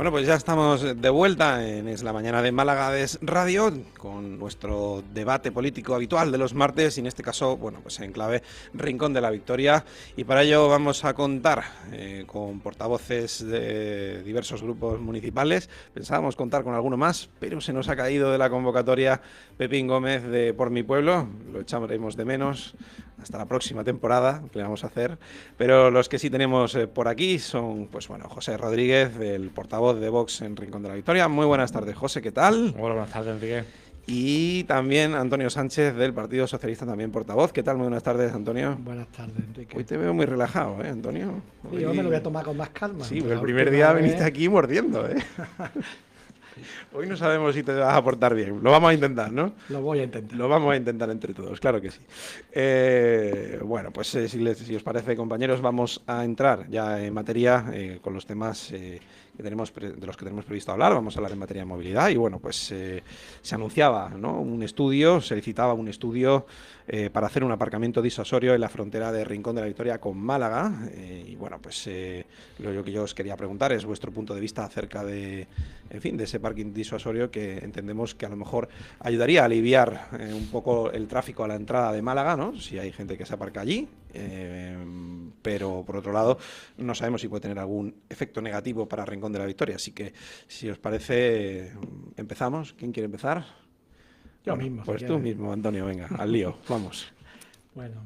Bueno, pues ya estamos de vuelta en Es la Mañana de Málaga Radio con nuestro debate político habitual de los martes y en este caso, bueno, pues en clave Rincón de la Victoria, y para ello vamos a contar con portavoces de diversos grupos municipales. Pensábamos contar con alguno más, pero se nos ha caído de la convocatoria Pepín Gómez de Por Mi Pueblo, lo echaremos de menos hasta la próxima temporada, que le vamos a hacer, pero los que sí tenemos por aquí son, pues bueno, José Rodríguez, el portavoz de Vox en Rincón de la Victoria. Muy buenas tardes, José, ¿qué tal? Hola, buenas tardes, Enrique. Y también Antonio Sánchez, del Partido Socialista, también portavoz. ¿Qué tal? Muy buenas tardes, Antonio. Buenas tardes, Enrique. Hoy te veo muy relajado, Antonio? Sí, yo me lo voy a tomar con más calma. Sí, porque el primer día viniste aquí mordiendo, Hoy no sabemos si te vas a portar bien. Lo vamos a intentar, ¿no? Lo voy a intentar. Lo vamos a intentar entre todos, claro que sí. Bueno, pues si os parece, compañeros, vamos a entrar ya en materia con los temas de los que tenemos previsto hablar. Vamos a hablar en materia de movilidad y, bueno, pues se anunciaba, ¿no?, se licitaba un estudio para hacer un aparcamiento disuasorio en la frontera de Rincón de la Victoria con Málaga. Y, bueno, pues lo que yo os quería preguntar es vuestro punto de vista acerca de ese parking disuasorio, que entendemos que a lo mejor ayudaría a aliviar un poco el tráfico a la entrada de Málaga, ¿no?, si hay gente que se aparca allí, pero por otro lado no sabemos si puede tener algún efecto negativo para Rincón de la Victoria. Así que, si os parece, empezamos. ¿Quién quiere empezar? Yo mismo. Pues tú mismo, Antonio, venga, al lío, vamos. Bueno,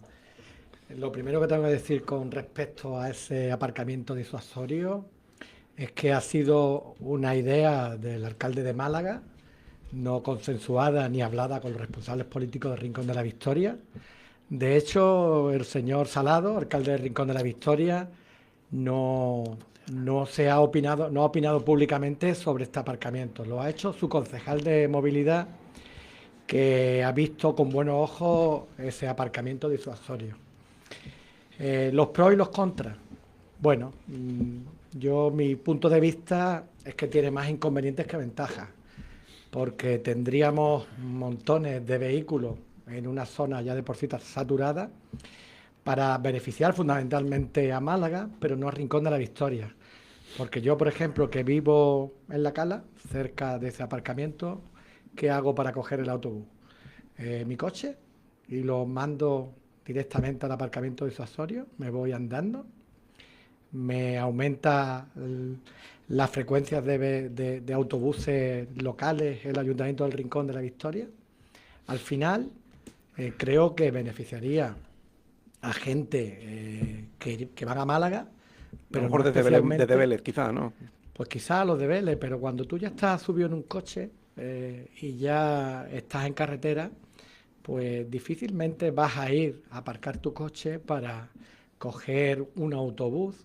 lo primero que tengo que decir con respecto a ese aparcamiento disuasorio es que ha sido una idea del alcalde de Málaga, no consensuada ni hablada con los responsables políticos de Rincón de la Victoria. De hecho, el señor Salado, alcalde de Rincón de la Victoria, no ha opinado públicamente sobre este aparcamiento. Lo ha hecho su concejal de movilidad, que ha visto con buenos ojos ese aparcamiento disuasorio. Los pros y los contras. Bueno, mi punto de vista es que tiene más inconvenientes que ventajas, porque tendríamos montones de vehículos en una zona ya de por sí saturada para beneficiar fundamentalmente a Málaga, pero no a Rincón de la Victoria. Porque yo, por ejemplo, que vivo en La Cala, cerca de ese aparcamiento, ¿qué hago para coger el autobús? Mi coche, y lo mando directamente al aparcamiento disuasorio, me voy andando, me aumenta las frecuencias de autobuses locales el Ayuntamiento del Rincón de la Victoria. Al final, creo que beneficiaría a gente que van a Málaga, pero a lo mejor desde Vélez, quizá, ¿no? Pues quizá los de Vélez, pero cuando tú ya estás subido en un coche y ya estás en carretera, pues difícilmente vas a ir a aparcar tu coche para coger un autobús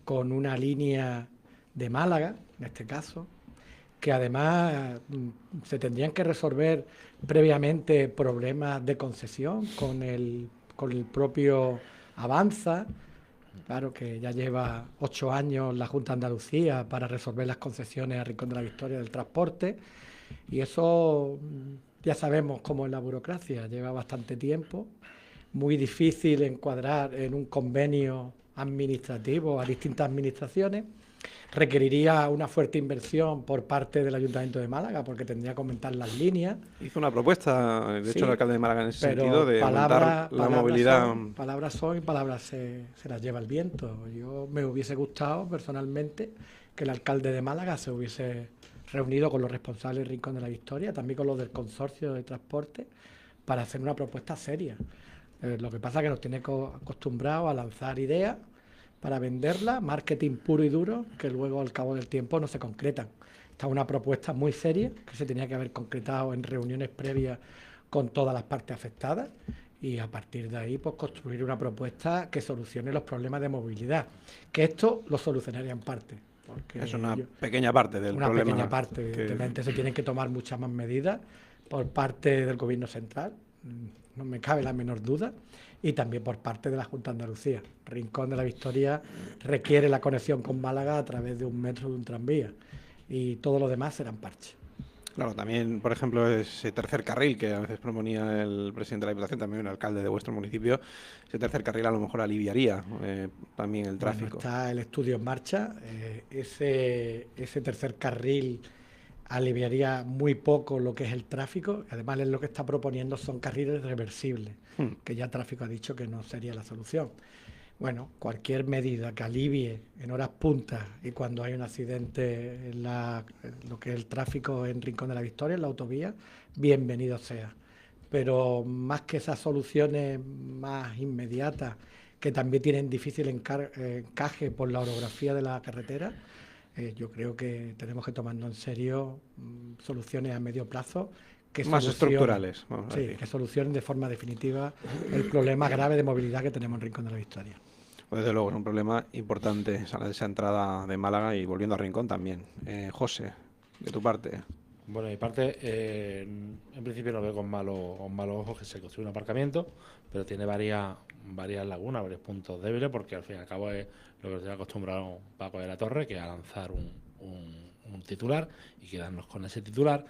con una línea de Málaga, en este caso, que además se tendrían que resolver previamente problemas de concesión con el propio Avanza. Claro que ya lleva 8 años la Junta de Andalucía para resolver las concesiones a Rincón de la Victoria del transporte, y eso ya sabemos cómo es la burocracia, lleva bastante tiempo, muy difícil encuadrar en un convenio administrativo a distintas administraciones. Requeriría una fuerte inversión por parte del Ayuntamiento de Málaga, porque tendría que aumentar las líneas. Hizo una propuesta, de hecho, el alcalde de Málaga en ese pero sentido, de aumentar la movilidad. Palabras son y palabras se las lleva el viento. Yo me hubiese gustado, personalmente, que el alcalde de Málaga se hubiese reunido con los responsables del Rincón de la Victoria, también con los del consorcio de transporte, para hacer una propuesta seria. Lo que pasa es que nos tiene acostumbrados a lanzar ideas para venderla, marketing puro y duro, que luego al cabo del tiempo no se concretan. Esta es una propuesta muy seria que se tenía que haber concretado en reuniones previas con todas las partes afectadas, y a partir de ahí pues construir una propuesta que solucione los problemas de movilidad, que esto lo solucionaría en parte. Porque es una pequeña parte del problema. Una pequeña parte, evidentemente se tienen que tomar muchas más medidas por parte del Gobierno central, no me cabe la menor duda, y también por parte de la Junta de Andalucía. Rincón de la Victoria requiere la conexión con Málaga a través de un metro, de un tranvía, y todo lo demás serán parches. Claro, también, por ejemplo, ese tercer carril que a veces proponía el presidente de la Diputación, también el alcalde de vuestro municipio, ese tercer carril a lo mejor aliviaría también el Bueno, tráfico. está el estudio en marcha. Ese tercer carril aliviaría muy poco lo que es el tráfico. Además, lo que está proponiendo son carriles reversibles, Hmm. que ya tráfico ha dicho que no sería la solución. Bueno, cualquier medida que alivie en horas puntas y cuando hay un accidente en lo que es el tráfico en Rincón de la Victoria, en la autovía, bienvenido sea. Pero más que esas soluciones más inmediatas, que también tienen difícil encaje por la orografía de la carretera, yo creo que tenemos que tomarnos en serio soluciones a medio plazo que Más solucionen, estructurales, vamos a sí, decir. que solucionen de forma definitiva el problema grave de movilidad que tenemos en Rincón de la Victoria. Pues desde luego es un problema importante esa entrada de Málaga y volviendo a Rincón también. José, de tu parte. Bueno, de mi parte, en principio no veo con malos ojos que se construya un aparcamiento, pero tiene varias lagunas, varios puntos débiles, porque al fin y al cabo es lo que se ha acostumbrado Paco de la Torre, que es a lanzar un titular y quedarnos con ese titular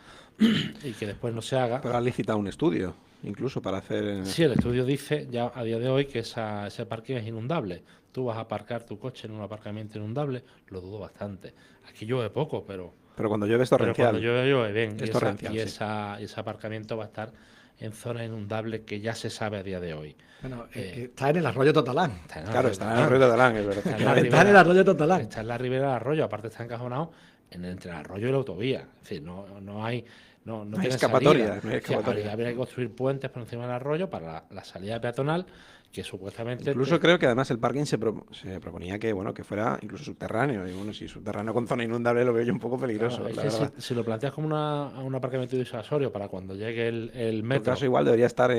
y que después no se haga. Pero has licitado un estudio, incluso para hacer... Sí, el estudio dice ya a día de hoy que ese parking es inundable. Tú vas a aparcar tu coche en un aparcamiento inundable, lo dudo bastante. Aquí llueve poco, pero Pero cuando llueve es cuando torrencial. llueve bien. Es torrencial, sí. Ese aparcamiento va a estar en zonas inundables que ya se sabe a día de hoy. Bueno, está en el arroyo Totalán. Claro, está en el río de Talán, es verdad. Está en la Está en el ribera, arroyo Totalán. está en la ribera del arroyo, aparte está encajonado entre el arroyo y la autovía. Es decir, no hay tiene escapatoria, salida. no hay escapatoria. Habría que construir puentes por encima del arroyo para la salida peatonal, que supuestamente... Incluso creo que además el parking se proponía que bueno que fuera incluso subterráneo. Y bueno, si subterráneo con zona inundable lo veo yo un poco peligroso. Claro, es la que verdad. si lo planteas como un aparcamiento disuasorio para cuando llegue el En tu metro... caso igual debería estar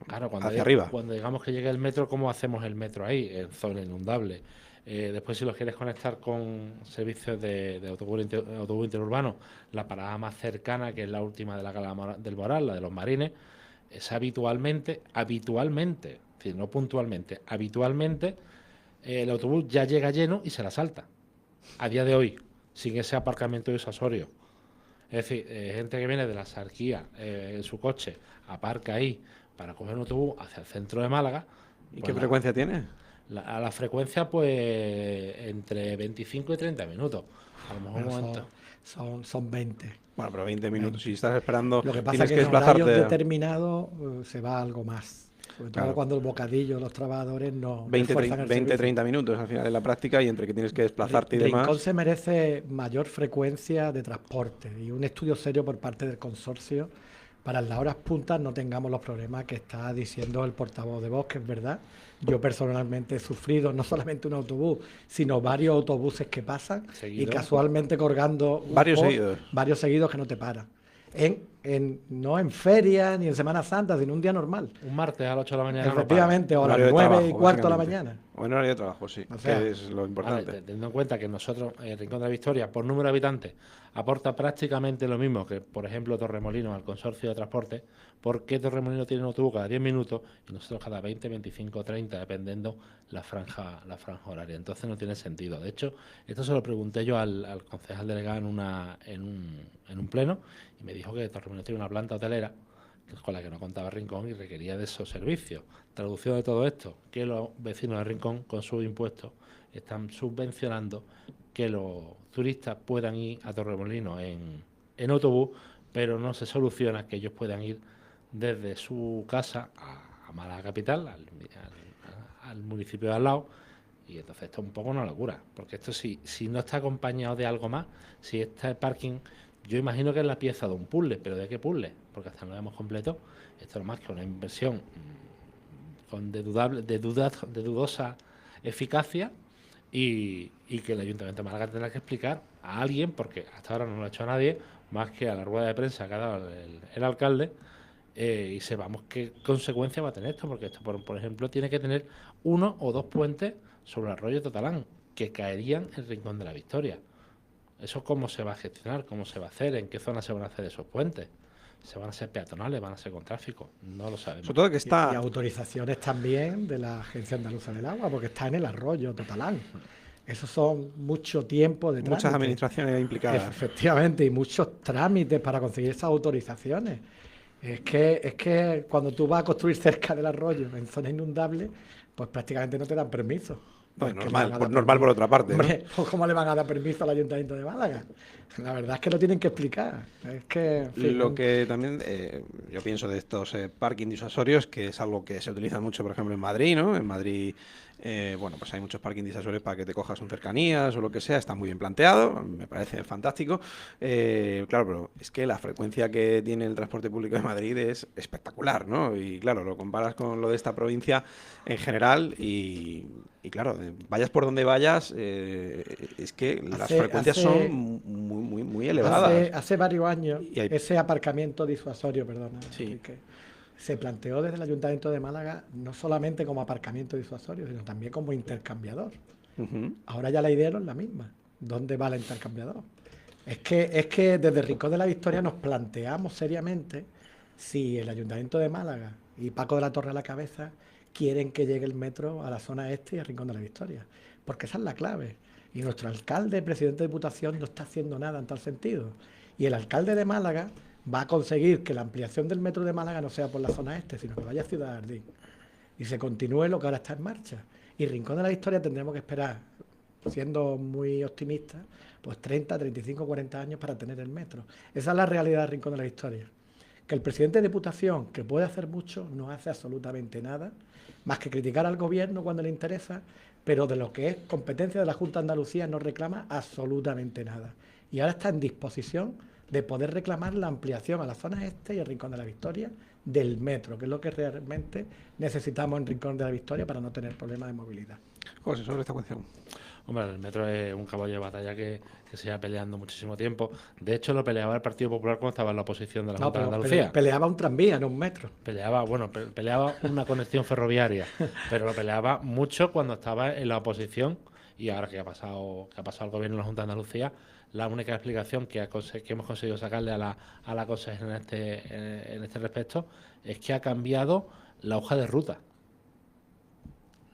Claro, hacia arriba. Cuando digamos que llegue el metro, ¿cómo hacemos el metro ahí, en zona inundable? Después, si lo quieres conectar con servicios de autobús interurbano, la parada más cercana, que es la última de la Cala del Moral, la de los Marines, es habitualmente, es decir, no puntualmente, habitualmente, el autobús ya llega lleno y se la salta. A día de hoy, sin ese aparcamiento disuasorio. Es decir, gente que viene de la Sarquía en su coche, aparca ahí para coger un autobús hacia el centro de Málaga. ¿Y pues qué frecuencia tiene? A la frecuencia, pues, entre 25 y 30 minutos. A lo mejor un Bueno, momento. son 20. Bueno, pero 20 minutos. Si estás esperando, Lo que pasa tienes es que que en horarios desplazarte. determinados se va algo más. Sobre todo Claro. cuando el bocadillo, los trabajadores no 20, refuerzan el 20, servicio. 30 minutos al final de la práctica y entre que tienes que desplazarte y demás. Rincón se merece mayor frecuencia de transporte y un estudio serio por parte del consorcio para en las horas puntas no tengamos los problemas que está diciendo el portavoz de Vox, que es verdad. Yo personalmente he sufrido no solamente un autobús, sino varios autobuses que pasan Seguido. y casualmente colgando Varios seguidos. varios seguidos que no te paran. No en feria ni en Semana Santa, sino un día normal. Un martes a las 8 de la mañana. no Efectivamente, o a las Horario de 9 trabajo, y cuarto de la básicamente. mañana. O en horario de trabajo, sí. O sea, que es lo para. importante. Vale, teniendo en cuenta que nosotros, el Rincón de la Victoria, por número de habitantes, aporta prácticamente lo mismo que, por ejemplo, Torremolinos al consorcio de transporte. ¿Por qué Torremolinos tiene un autobús cada 10 minutos y nosotros cada 20, 25, 30, dependiendo la franja horaria? Entonces no tiene sentido. De hecho, esto se lo pregunté yo al concejal delegado en un pleno y me dijo que Torremolinos tiene una planta hotelera con la que no contaba Rincón y requería de esos servicios. Traducción de todo esto, que los vecinos de Rincón con sus impuestos están subvencionando que los turistas puedan ir a Torremolinos en autobús, pero no se soluciona que ellos puedan ir desde su casa a Málaga capital, al municipio de al lado, y entonces esto es un poco una locura, porque esto si no está acompañado de algo más, si este parking, yo imagino que es la pieza de un puzzle, pero ¿de qué puzzle? Porque hasta no lo hemos completo, esto no es más que una inversión de dudosa eficacia y que el Ayuntamiento de Málaga tendrá que explicar a alguien, porque hasta ahora no lo ha hecho a nadie, más que a la rueda de prensa que ha dado el alcalde, y sepamos qué consecuencia va a tener esto, porque esto, por ejemplo, tiene que tener 1 o 2 puentes sobre el arroyo Totalán, que caerían en el Rincón de la Victoria. ¿Eso cómo se va a gestionar? ¿Cómo se va a hacer? ¿En qué zona se van a hacer esos puentes? ¿Se van a hacer peatonales? ¿Van a ser con tráfico? No lo sabemos. Sobre todo que Y está... autorizaciones también de la Agencia Andaluza del Agua, porque está en el arroyo Totalán. Eso son mucho tiempo de Muchas trámite. administraciones implicadas. Efectivamente, y muchos trámites para conseguir esas autorizaciones. Es que cuando tú vas a construir cerca del arroyo, en zona inundable, pues prácticamente no te dan permiso. Bueno, ¿Qué le van a dar normal por permiso? otra parte, ¿no? Hombre, pues ¿cómo le van a dar permiso al Ayuntamiento de Málaga? La verdad es que lo tienen que explicar. Es que, en fin, Lo que también yo pienso de estos parking disuasorios, que es algo que se utiliza mucho, por ejemplo, en Madrid, ¿no? En Madrid, bueno, pues hay muchos parking disuasorios para que te cojas un cercanías o lo que sea, está muy bien planteado, me parece fantástico. Claro, pero es que la frecuencia que tiene el transporte público de Madrid es espectacular, ¿no? Y claro, lo comparas con lo de esta provincia en general y claro, vayas por donde vayas, es que las frecuencias son muy elevadas. hace varios años, Y hay- ese aparcamiento disuasorio, perdona, Sí. Enrique, se planteó desde el Ayuntamiento de Málaga no solamente como aparcamiento disuasorio, sino también como intercambiador. Ujú. Ahora ya la idea no es la misma. ¿Dónde va el intercambiador? Es que desde Rincón de la Victoria nos planteamos seriamente si el Ayuntamiento de Málaga y Paco de la Torre a la cabeza quieren que llegue el metro a la zona este y a Rincón de la Victoria. Porque esa es la clave. Y nuestro alcalde, presidente de Diputación, no está haciendo nada en tal sentido. Y el alcalde de Málaga va a conseguir que la ampliación del metro de Málaga no sea por la zona este, sino que vaya a Ciudad Jardín y se continúe lo que ahora está en marcha. Y Rincón de la Victoria tendremos que esperar, siendo muy optimistas, pues 30, 35, 40 años para tener el metro. Esa es la realidad de Rincón de la Victoria. Que el presidente de Diputación, que puede hacer mucho, no hace absolutamente nada, más que criticar al gobierno cuando le interesa, pero de lo que es competencia de la Junta de Andalucía no reclama absolutamente nada. Y ahora está en disposición de poder reclamar la ampliación a la zona este y el Rincón de la Victoria del metro, que es lo que realmente necesitamos en Rincón de la Victoria para no tener problemas de movilidad. José, sobre esta cuestión. Hombre, el metro es un caballo de batalla que se lleva peleando muchísimo tiempo. De hecho, lo peleaba el Partido Popular cuando estaba en la oposición de la No, Junta de pero Andalucía. peleaba un tranvía, no un metro. Peleaba, bueno, peleaba una conexión ferroviaria, pero lo peleaba mucho cuando estaba en la oposición y ahora que ha pasado el gobierno de la Junta de Andalucía, la única explicación que hemos conseguido sacarle a la consejera en este respecto es que ha cambiado la hoja de ruta.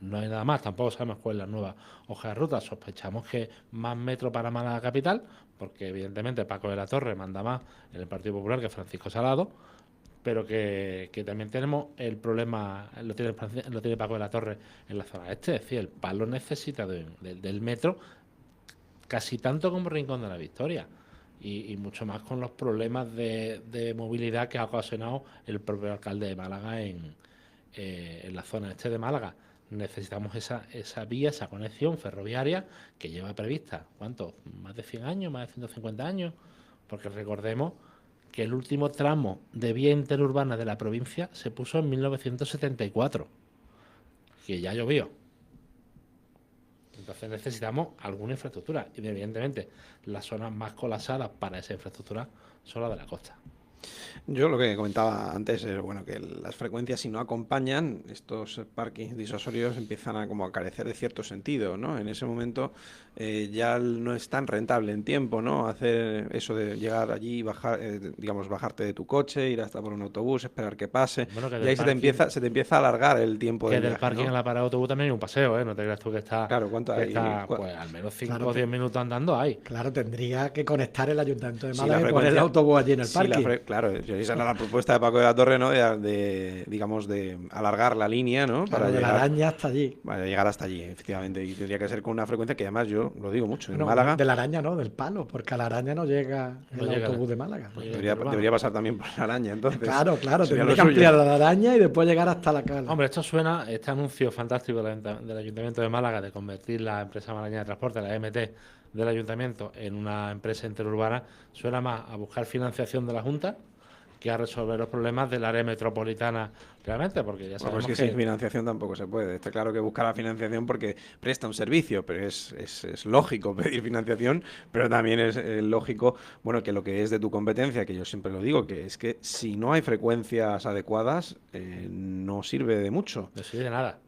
No hay nada más, tampoco sabemos cuál es la nueva hoja de ruta. Sospechamos que más metro para Málaga capital, porque evidentemente Paco de la Torre manda más en el Partido Popular que Francisco Salado, pero que también tenemos el problema, lo tiene Paco de la Torre en la zona este, es decir, el Palo necesita del metro casi tanto como Rincón de la Victoria y mucho más con los problemas de movilidad que ha ocasionado el propio alcalde de Málaga en la zona este de Málaga. Necesitamos esa vía, esa conexión ferroviaria que lleva prevista, ¿cuánto? Más de 100 años, más de 150 años, porque recordemos que el último tramo de vía interurbana de la provincia se puso en 1974, que ya llovió. Entonces necesitamos alguna infraestructura y evidentemente las zonas más colapsadas para esa infraestructura son las de la costa. Yo lo que comentaba antes es bueno que las frecuencias si no acompañan estos parkings disuasorios empiezan a como a carecer de cierto sentido, ¿no? En ese momento ya no es tan rentable en tiempo, ¿no? Hacer eso de llegar allí, bajar, digamos bajarte de tu coche, ir hasta por un autobús, esperar que pase, Bueno, que y del ahí parking- se te empieza a alargar el tiempo Que del del viaje, parking ¿no? a la parada de autobús también hay un paseo, ¿eh? No te creas tú que está, Claro, ¿cuánto hay? pues al menos 5 Claro, o 10 minutos andando hay. Claro, tendría que conectar el Ayuntamiento de Sí, Málaga la y poner el frecuencia- autobús allí en el Sí, parking. claro, esa era la propuesta de Paco de la Torre, ¿no? Digamos, de alargar la línea, ¿no? Claro, de la Araña hasta allí. Para llegar hasta allí, efectivamente. Y tendría que ser con una frecuencia que además yo lo digo mucho. En No, Málaga de la Araña no, del Palo, porque a la Araña no llega No el llega. autobús de Málaga. No llega. debería pasar también por la Araña, entonces. Claro, claro, sería tendría lo que suyo. ampliar la Araña y después llegar hasta la Cala. Hombre, esto suena, este anuncio fantástico del Ayuntamiento de Málaga de convertir la empresa malagueña de transporte, la MT del Ayuntamiento, en una empresa interurbana, suena más a buscar financiación de la Junta que a resolver los problemas del área metropolitana realmente, porque ya Bueno, sabemos pues que sin financiación tampoco se puede. Está claro que buscar la financiación porque presta un servicio, pero es lógico pedir financiación, pero también es lógico, bueno, que lo que es de tu competencia, que yo siempre lo digo, que es que si no hay frecuencias adecuadas, no sirve de mucho. no sirve de nada.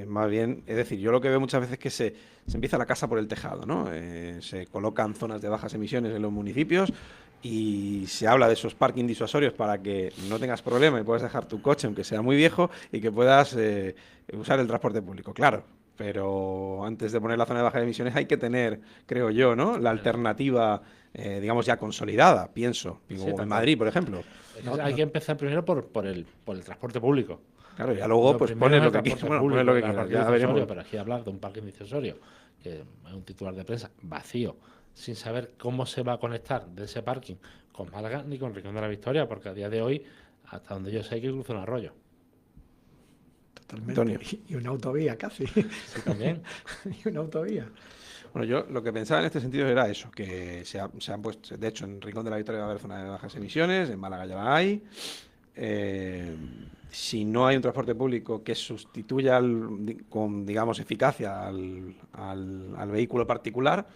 Más bien, es decir, yo lo que veo muchas veces es que se empieza la casa por el tejado, ¿no? Se colocan zonas de bajas emisiones en los municipios y se habla de esos parking disuasorios para que no tengas problema y puedas dejar tu coche, aunque sea muy viejo, y que puedas usar el transporte público. Claro, pero antes de poner la zona de bajas emisiones hay que tener, creo yo, ¿no? La alternativa, digamos, ya consolidada, pienso, Sí, como tal en cual. Madrid, por ejemplo. Hay que empezar primero por el transporte público. Claro, ya luego Lo pues primero pones es lo el que quieras, transporte bueno, pones público, lo que el quieras, parque ya disuasorio, veremos. pero aquí hablar de un parque disuasorio, que es un titular de prensa vacío, sin saber cómo se va a conectar de ese parking con Málaga ni con Rincón de la Victoria, porque a día de hoy, hasta donde yo sé, hay que cruzar un arroyo. Totalmente. Antonio. Y una autovía casi. Sí, también. Y una autovía. Bueno, yo lo que pensaba en este sentido era eso, que se han puesto, de hecho, en Rincón de la Victoria va a haber zona de bajas emisiones, en Málaga ya la hay. Eh, si no hay un transporte público que sustituya con, digamos, eficacia al vehículo particular,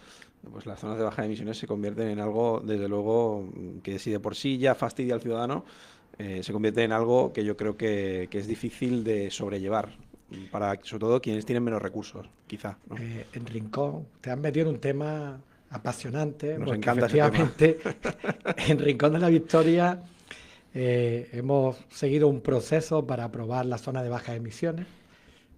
pues las zonas de bajas emisiones se convierten en algo, desde luego, que si de por sí ya fastidia al ciudadano, se convierte en algo que yo creo que es difícil de sobrellevar, para sobre todo quienes tienen menos recursos, quizá, ¿no? En Rincón, te has metido en un tema apasionante, Nos porque encanta ese tema. efectivamente en Rincón de la Victoria hemos seguido un proceso para aprobar la zona de bajas emisiones,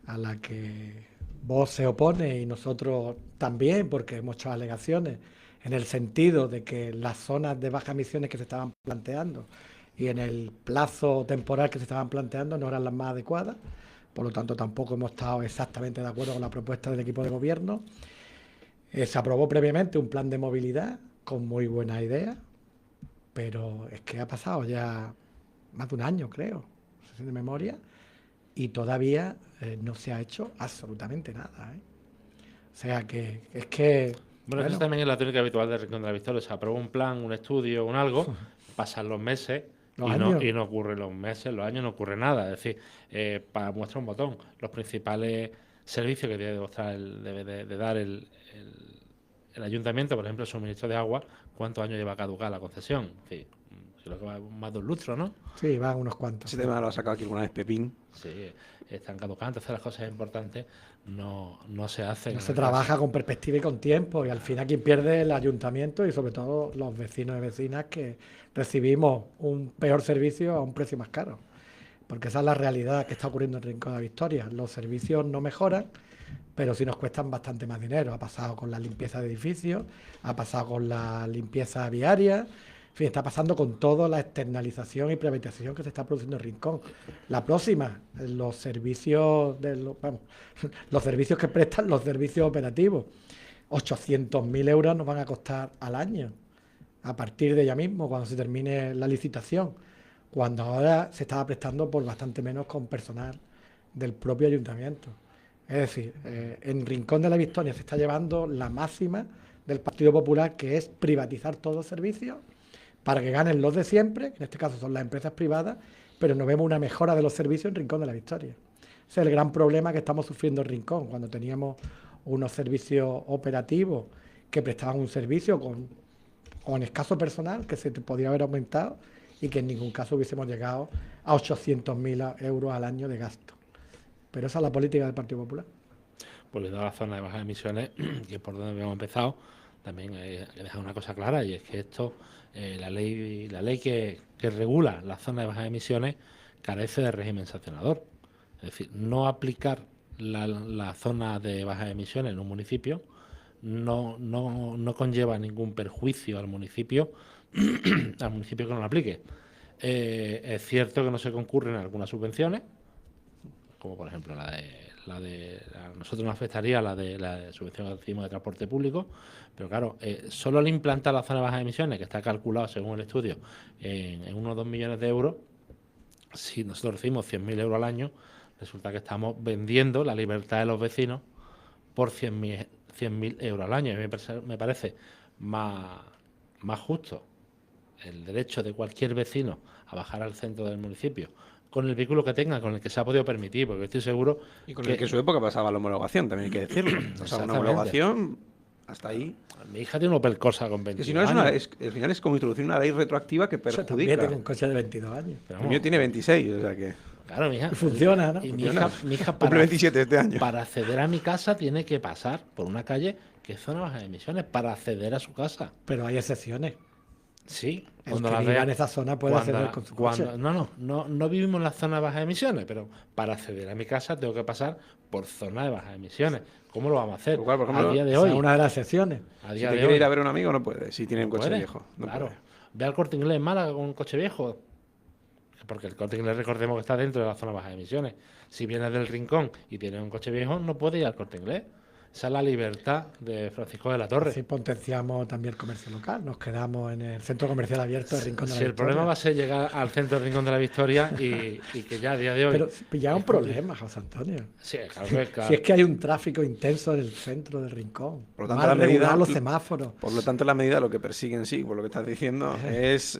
a la que vos se opone y nosotros también, porque hemos hecho alegaciones en el sentido de que las zonas de bajas emisiones que se estaban planteando y en el plazo temporal que se estaban planteando no eran las más adecuadas. Por lo tanto, tampoco hemos estado exactamente de acuerdo con la propuesta del equipo de gobierno. Se aprobó previamente un plan de movilidad con muy buena idea, pero es que ha pasado ya más de un año, creo, no sé si de memoria, y todavía no se ha hecho absolutamente nada, ¿eh? O sea que es que, Bueno, eso bueno, también es la tónica habitual de Rincón de la Victoria. Se aprueba un plan, un estudio, un algo, pasan los meses los y años. no ocurren los meses, los años no ocurre nada. Es decir, para muestra un botón, los principales servicios que debe de dar el ayuntamiento, por ejemplo, el suministro de agua, ¿cuántos años lleva caducada la concesión? Es decir, creo que va más de un lustro, ¿no? Sí, van unos cuantos. Ese tema lo ha sacado aquí alguna vez Pepín. Sí, están caducadas, entonces las cosas importantes no se hacen. No en se el trabaja caso. con perspectiva y con tiempo, y al final quien pierde es el ayuntamiento y sobre todo los vecinos y vecinas que recibimos un peor servicio a un precio más caro. Porque esa es la realidad que está ocurriendo en Rincón de la Victoria. Los servicios no mejoran, pero sí nos cuestan bastante más dinero. Ha pasado con la limpieza de edificios, ha pasado con la limpieza viaria, en fin, está pasando con toda la externalización y privatización que se está produciendo en Rincón. La próxima, los servicios vamos, los servicios que prestan los servicios operativos. 800.000 euros nos van a costar al año, a partir de ya mismo, cuando se termine la licitación, cuando ahora se estaba prestando por bastante menos con personal del propio ayuntamiento. Es decir, en Rincón de la Victoria se está llevando la máxima del Partido Popular, que es privatizar todos los servicios para que ganen los de siempre, que en este caso son las empresas privadas, pero no vemos una mejora de los servicios en Rincón de la Victoria. Ese es el gran problema que estamos sufriendo en Rincón, cuando teníamos unos servicios operativos que prestaban un servicio con escaso personal, que se podía haber aumentado y que en ningún caso hubiésemos llegado a 800.000 euros al año de gasto. Pero esa es la política del Partido Popular. Pues le da la zona de bajas emisiones, que es por donde habíamos empezado, también hay que dejar una cosa clara, y es que esto, la ley que regula la zona de bajas emisiones carece de régimen sancionador. Es decir, no aplicar la zona de bajas emisiones en un municipio no conlleva ningún perjuicio al municipio que no lo aplique. Es cierto que no se concurren algunas subvenciones, como por ejemplo a nosotros nos afectaría la de subvención que decimos de transporte público, pero claro, solo al implantar la zona de bajas emisiones, que está calculado según el estudio en unos 2 millones de euros, si nosotros recibimos 100.000 euros al año, resulta que estamos vendiendo la libertad de los vecinos por 100.000 euros al año. A mí me parece más justo el derecho de cualquier vecino a bajar al centro del municipio con el vehículo que tenga, con el que se ha podido permitir, porque estoy seguro Y con el que en su época pasaba la homologación, también hay que decirlo. O sea, una Exactamente. homologación hasta ahí. Mi hija tiene un Opel Corsa con Que 22 si no, años. al final es como introducir una ley retroactiva que O sea, también perjudica. tiene un coche de 22 años. Pero El vamos, mío tiene 26, o sea que claro, mi hija. Y funciona, ¿no? Y funciona. mi hija cumple 27 este año. para acceder a mi casa tiene que pasar por una calle que es zona baja de emisiones para acceder a su casa. Pero hay excepciones. Sí, El cuando que la viva vea- en esa zona puede acceder con su coche. no vivimos en la zona de bajas emisiones, pero para acceder a mi casa tengo que pasar por zona de bajas emisiones. ¿Cómo lo vamos a hacer? Lo cual, por A ejemplo, día de Esa es hoy. una de las excepciones. A Si día te de quiere hoy. ir a ver a un amigo, no puede. Si tiene No un coche puede, viejo, no claro. puede. Ve al Corte Inglés en Málaga con un coche viejo. Porque el Corte Inglés, recordemos que está dentro de la zona de bajas emisiones. Si vienes del Rincón y tienes un coche viejo, no puedes ir al Corte Inglés. Esa es la libertad de Francisco de la Torre. Así potenciamos también el comercio local. Nos quedamos en el centro comercial abierto de Rincón de la Si el Victoria. problema va a ser llegar al centro del Rincón de la Victoria y que ya a día de hoy. Pero ya es un problema, José Antonio. Sí, claro. Si es que hay un tráfico intenso en el centro del Rincón. Por lo tanto, Mal la medida- regular los semáforos. Por lo tanto, la medida lo que persigue en sí, por lo que estás diciendo, es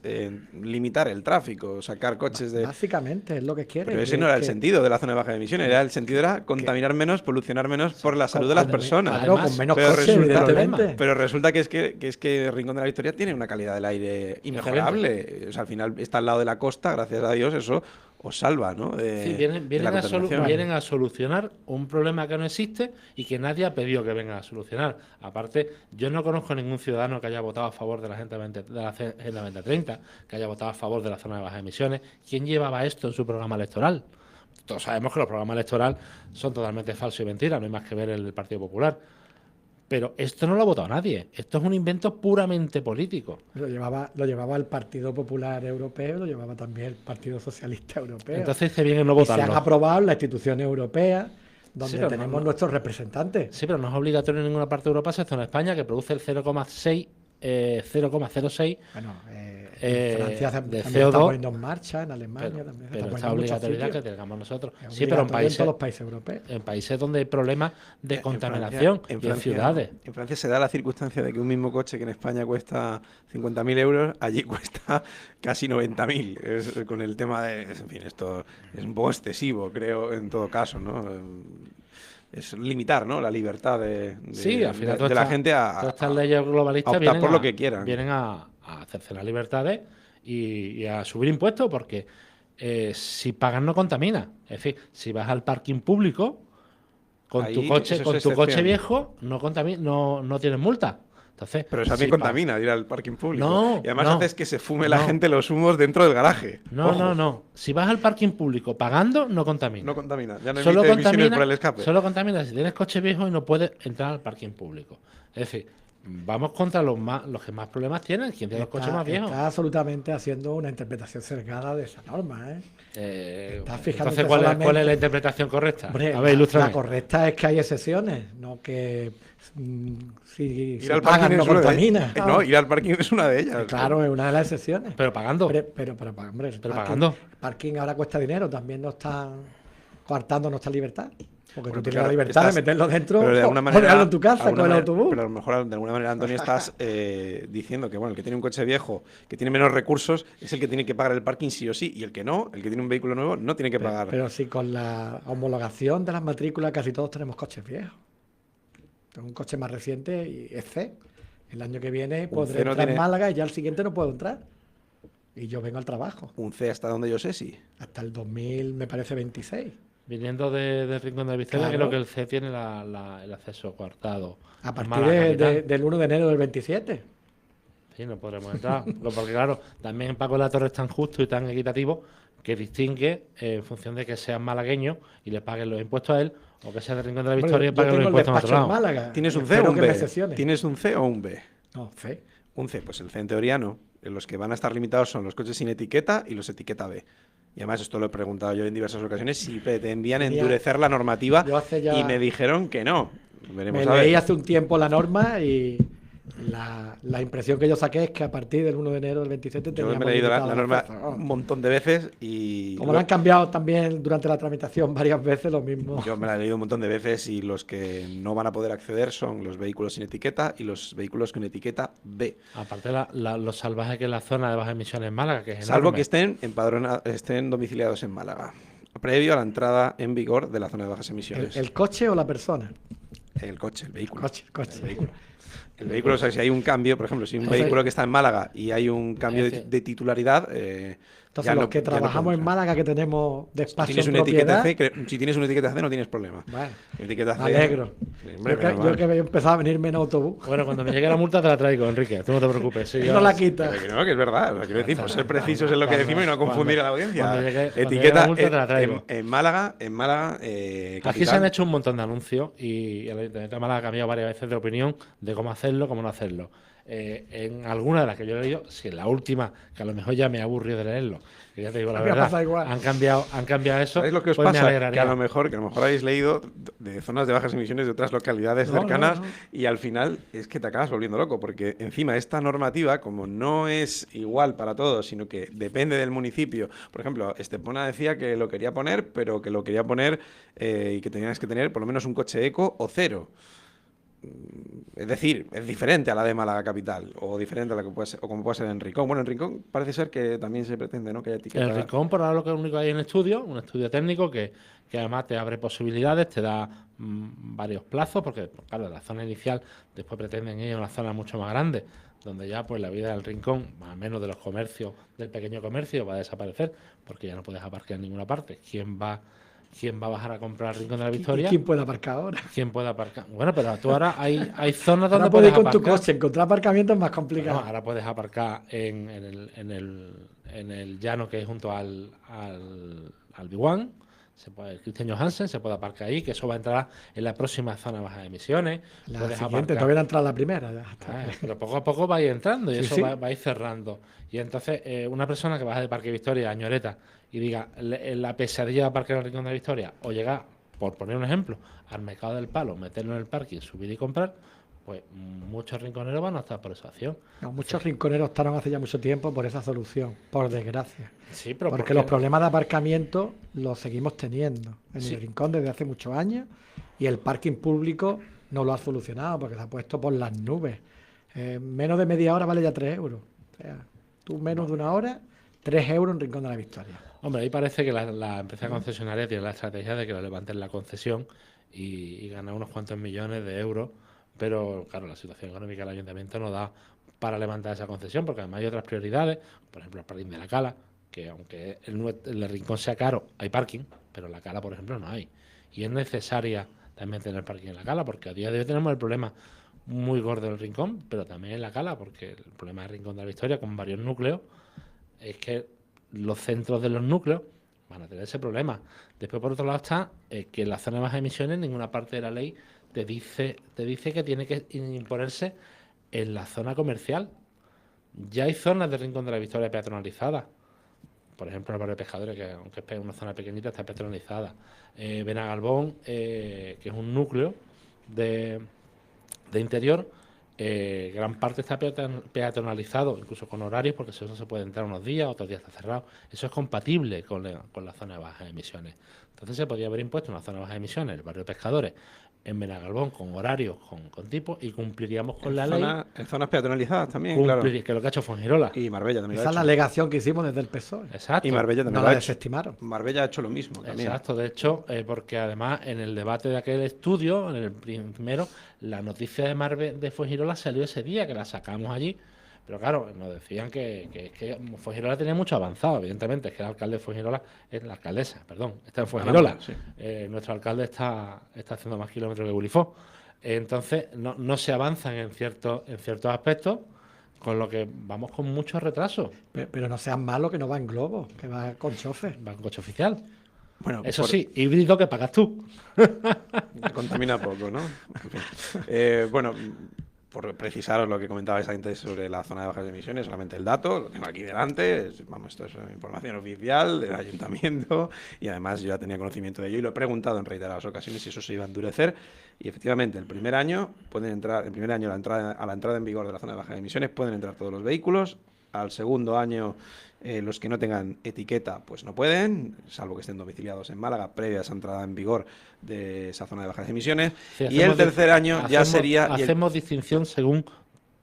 limitar el tráfico, sacar coches de... Básicamente es lo que quiere. Pero ese que- no era el que- sentido de la zona de baja emisiones, el sentido era contaminar menos, polucionar menos por la salud de las personas. Claro, Además, con menos pero coches, resulta- evidentemente. Pero resulta que es que Rincón de la Victoria tiene una calidad del aire inmejorable. O sea, al final está al lado de la costa, gracias a Dios, eso os salva, ¿no? Sí, De la contaminación. vienen a solucionar un problema que no existe y que nadie ha pedido que venga a solucionar. Aparte, yo no conozco ningún ciudadano que haya votado a favor de la Agenda 2030, que haya votado a favor de la zona de bajas emisiones. ¿Quién llevaba esto en su programa electoral? Todos sabemos que los programas electorales son totalmente falsos y mentiras, no hay más que ver el Partido Popular. Pero esto no lo ha votado nadie. Esto es un invento puramente político. Lo llevaba el Partido Popular Europeo, lo llevaba también el Partido Socialista Europeo. Entonces dice bien en no y se han votarlo. aprobado en las instituciones europeas, donde Sí, pero tenemos nuestros representantes. Sí, pero no es obligatorio en ninguna parte de Europa, excepto en España, que produce el 0,06, 0,06. Bueno, Eh, en Francia de también CO2, está poniendo en marcha, en Alemania Pero, también. pero está esta poniendo en muchos obligatoriedad que sitios. tengamos nosotros. Es Sí, pero obligatorio en todos los países europeos. en países donde hay problemas de En contaminación Francia- y en ciudades. En Francia se da la circunstancia de que un mismo coche que en España cuesta 50.000 euros, allí cuesta casi 90.000. Con el tema de... En fin, esto es un poco excesivo, creo, en todo caso, ¿no? Es limitar, ¿no? La libertad Sí, al final de la gente todas estas leyes a globalistas optar vienen por lo que quieran. vienen a cercenar libertades y a subir impuestos porque si pagas no contamina. Es decir, si vas al parking público con Ahí, tu coche, eso con es tu coche excepción. viejo, no contamina, no tienes multa. Entonces, Pero eso también si contamina ir al parking público. No, y además no, haces que se fume la no. gente los humos dentro del garaje. No, Ojo, no. Si vas al parking público pagando, no contamina. No contamina. Ya no Solo emite emisiones contamina, por el escape. solo contamina si tienes coche viejo y no puedes entrar al parking público. Es decir, vamos contra los que más problemas tienen. ¿Quién tiene los coches más viejos? Está absolutamente haciendo una interpretación sesgada de esa norma, ¿eh? Estás fijándote Entonces, ¿cuál es solamente- la interpretación correcta? Hombre, A ver, ilústrame. la correcta es que hay excepciones, no que si Ir al pagan parking no es una de contamina. ellas. No, ir al parking es una de ellas. Claro, es una de las excepciones. Pero pagando. Hombre, el pagando. el parking ahora cuesta dinero, también no están coartando nuestra libertad. Porque Bueno, tú tienes claro, la libertad de estás- meterlo dentro pero de alguna o manera, dejarlo en tu casa con el manera- autobús. Pero a lo mejor, de alguna manera, Antonio, estás diciendo que bueno, el que tiene un coche viejo, que tiene menos recursos, es el que tiene que pagar el parking sí o sí, y el que no, el que tiene un vehículo nuevo, no tiene que pagar. Pero sí, con la homologación de las matrículas casi todos tenemos coches viejos. Tengo un coche más reciente y es C. El año que viene podré C no entrar en tiene- Málaga y ya el siguiente no puedo entrar. Y yo vengo al trabajo. Un C hasta donde yo sé, sí. Hasta el 2000, me parece, 26. Viniendo de Rincón de la Victoria, Claro. creo que el C tiene el acceso coartado. A en partir Málaga capital. del 1 de enero del 27. Sí, no podremos entrar. Porque claro, también Paco de la Torre es tan justo y tan equitativo que distingue en función de que seas malagueño y le paguen los impuestos a él, o que sea de Rincón de la Victoria y Yo paguen los tengo el impuestos a despacho otro en lado. Málaga. ¿Tienes un C Espero o un que me B? excepciones. ¿Tienes un C o un B? No, C. Un C, pues el C en teoría no. Los que van a estar limitados son los coches sin etiqueta y los etiqueta B. Y además esto lo he preguntado yo en diversas ocasiones si pretendían Mira, endurecer la normativa yo hace ya- y me dijeron que no. Veremos Me a leí ver. hace un tiempo la norma y la impresión que yo saqué es que a partir del 1 de enero del 27 Yo teníamos me he leído la limitada norma fuerza. un montón de veces y Como la han cambiado también durante la tramitación varias veces, lo mismo. yo me la he leído un montón de veces y los que no van a poder acceder son los vehículos sin etiqueta y los vehículos con etiqueta B. Aparte, lo salvaje que es la zona de bajas emisiones en Málaga, que es Salvo enorme. que estén domiciliados en Málaga, previo a la entrada en vigor de la zona de bajas emisiones. ¿El coche o la persona? El coche, el vehículo. Coche. El vehículo. El vehículo, o sea, si hay un cambio, por ejemplo, si un vehículo que está en Málaga y hay un cambio de titularidad, Entonces, los que trabajamos en Málaga, que tenemos despacho en propiedad... Si tienes una etiqueta C no tienes problema. Bueno, etiqueta C, me alegro. Hombre, yo que he empezado a venirme en autobús. Bueno, cuando me llegue la multa te la traigo, Enrique. Tú no te preocupes. Sí, no la quita. Que no, que es verdad. O sea, quiero decir, por ser precisos en lo que decimos y no confundir a la audiencia. Etiqueta la multa te la traigo. En Málaga, aquí se han hecho un montón de anuncios y el Ayuntamiento de Málaga ha cambiado varias veces de opinión de cómo hacerlo, cómo no hacerlo. En alguna de las que yo he leído, si en la última, que a lo mejor ya me he aburrido de leerlo, que ya te digo la verdad, han cambiado eso. ¿Sabéis lo que os pues pasa? Que a lo mejor habéis leído de zonas de bajas emisiones de otras localidades cercanas y al final es que te acabas volviendo loco, porque encima esta normativa, como no es igual para todos, sino que depende del municipio. Por ejemplo, Estepona decía que lo quería poner, pero que lo quería poner y que tenías que tener por lo menos un coche eco o cero. Es decir, es diferente a la de Málaga capital o diferente a la que puede ser, o como puede ser en Rincón. Bueno, en Rincón parece ser que también se pretende, ¿no? Que haya etiqueta. En Rincón, por ahora, lo que único hay en estudio, un estudio técnico que además te abre posibilidades, te da varios plazos, porque, claro, la zona inicial después pretenden ir a una zona mucho más grande, donde ya pues la vida del Rincón, más o menos de los comercios, del pequeño comercio, va a desaparecer, porque ya no puedes aparcar en ninguna parte. ¿Quién va a bajar a comprar al Rincón de la Victoria? ¿Quién puede aparcar ahora? ¿Quién puede aparcar? Bueno, pero tú ahora hay zonas donde ahora puedes ir con aparcar. tu coche, encontrar aparcamiento es más complicado. Bueno, ahora puedes aparcar en el llano que es junto al Biguán, el Cristian Johansen, se puede aparcar ahí, que eso va a entrar en la próxima zona de bajas emisiones. La puedes siguiente, aparcar, todavía no ha entrado la primera. pero poco a poco va a ir entrando y Sí, eso sí. va a ir cerrando. Y entonces, una persona que baja de Parque Victoria a Ñoreta y diga la pesadilla de aparcar en el Rincón de la Victoria, o llegar, por poner un ejemplo, al Mercado del Palo, meterlo en el parking, subir y comprar, pues muchos rinconeros van a optar por esa opción. No, muchos rinconeros optaron hace ya mucho tiempo por esa solución, por desgracia. Sí, pero porque los problemas de aparcamiento los seguimos teniendo en Sí. el Rincón desde hace muchos años y el parking público no lo ha solucionado porque se ha puesto por las nubes. Menos de media hora vale ya 3 euros. O sea, tú menos de una hora, 3 euros en Rincón de la Victoria. Hombre, ahí parece que la empresa concesionaria tiene la estrategia de que le levanten la concesión y ganar unos cuantos millones de euros, pero claro, la situación económica del ayuntamiento no da para levantar esa concesión, porque además hay otras prioridades, por ejemplo el parking de la Cala, que aunque el Rincón sea caro, hay parking, pero en la Cala, por ejemplo, no hay. Y es necesaria también tener parking en la Cala, porque a día de hoy tenemos el problema muy gordo del Rincón, pero también en la Cala, porque el problema del Rincón de la Victoria, con varios núcleos, es que los centros de los núcleos van a tener ese problema. Después, por otro lado, está que en la zona de bajas emisiones ninguna parte de la ley te dice que tiene que imponerse en la zona comercial. Ya hay zonas del Rincón de la Victoria peatonalizadas. Por ejemplo, el barrio de Pescadores, que aunque es una zona pequeñita, está peatonalizada. Benagalbón, que es un núcleo de interior, gran parte está peatonalizado, incluso con horarios, porque eso se puede entrar unos días, otros días está cerrado. Eso es compatible con la zona de bajas emisiones. Entonces se podría haber impuesto una zona de bajas emisiones, el barrio de Pescadores, en Benagalbón, con horarios, con tipos, y cumpliríamos con la ley. En zonas peatonalizadas también, claro. Que es lo que ha hecho Fuengirola. Y Marbella también. Esa es la alegación que hicimos desde el PSOE. Exacto. Y Marbella también No lo la ha hecho. desestimaron. Marbella ha hecho lo mismo también. Exacto, de hecho, porque además en el debate de aquel estudio, en el primero, la noticia de Fuengirola salió ese día, que la sacamos allí, pero claro, nos decían que Fuengirola tenía mucho avanzado, evidentemente, es que el alcalde de Fuengirola, es la alcaldesa, perdón, está en Fuengirola. Sí. Nuestro alcalde está haciendo más kilómetros que Bulifó. Entonces, no se avanzan en ciertos aspectos, con lo que vamos con mucho retraso. Pero no seas malo que no va en globo, que va con chofer. Va en coche oficial. Bueno, Eso sí, híbrido que pagas tú. Contamina poco, ¿no? En fin. Bueno, por precisaros lo que comentabais antes sobre la zona de bajas emisiones, solamente el dato, lo tengo aquí delante, vamos, esto es información oficial del ayuntamiento y además yo ya tenía conocimiento de ello y lo he preguntado en reiteradas ocasiones si eso se iba a endurecer y efectivamente el primer año a la entrada en vigor de la zona de bajas emisiones pueden entrar todos los vehículos, al segundo año los que no tengan etiqueta pues no pueden, salvo que estén domiciliados en Málaga previa a esa entrada en vigor de esa zona de bajas emisiones. Sí, y el tercer año ya sería... Hacemos distinción según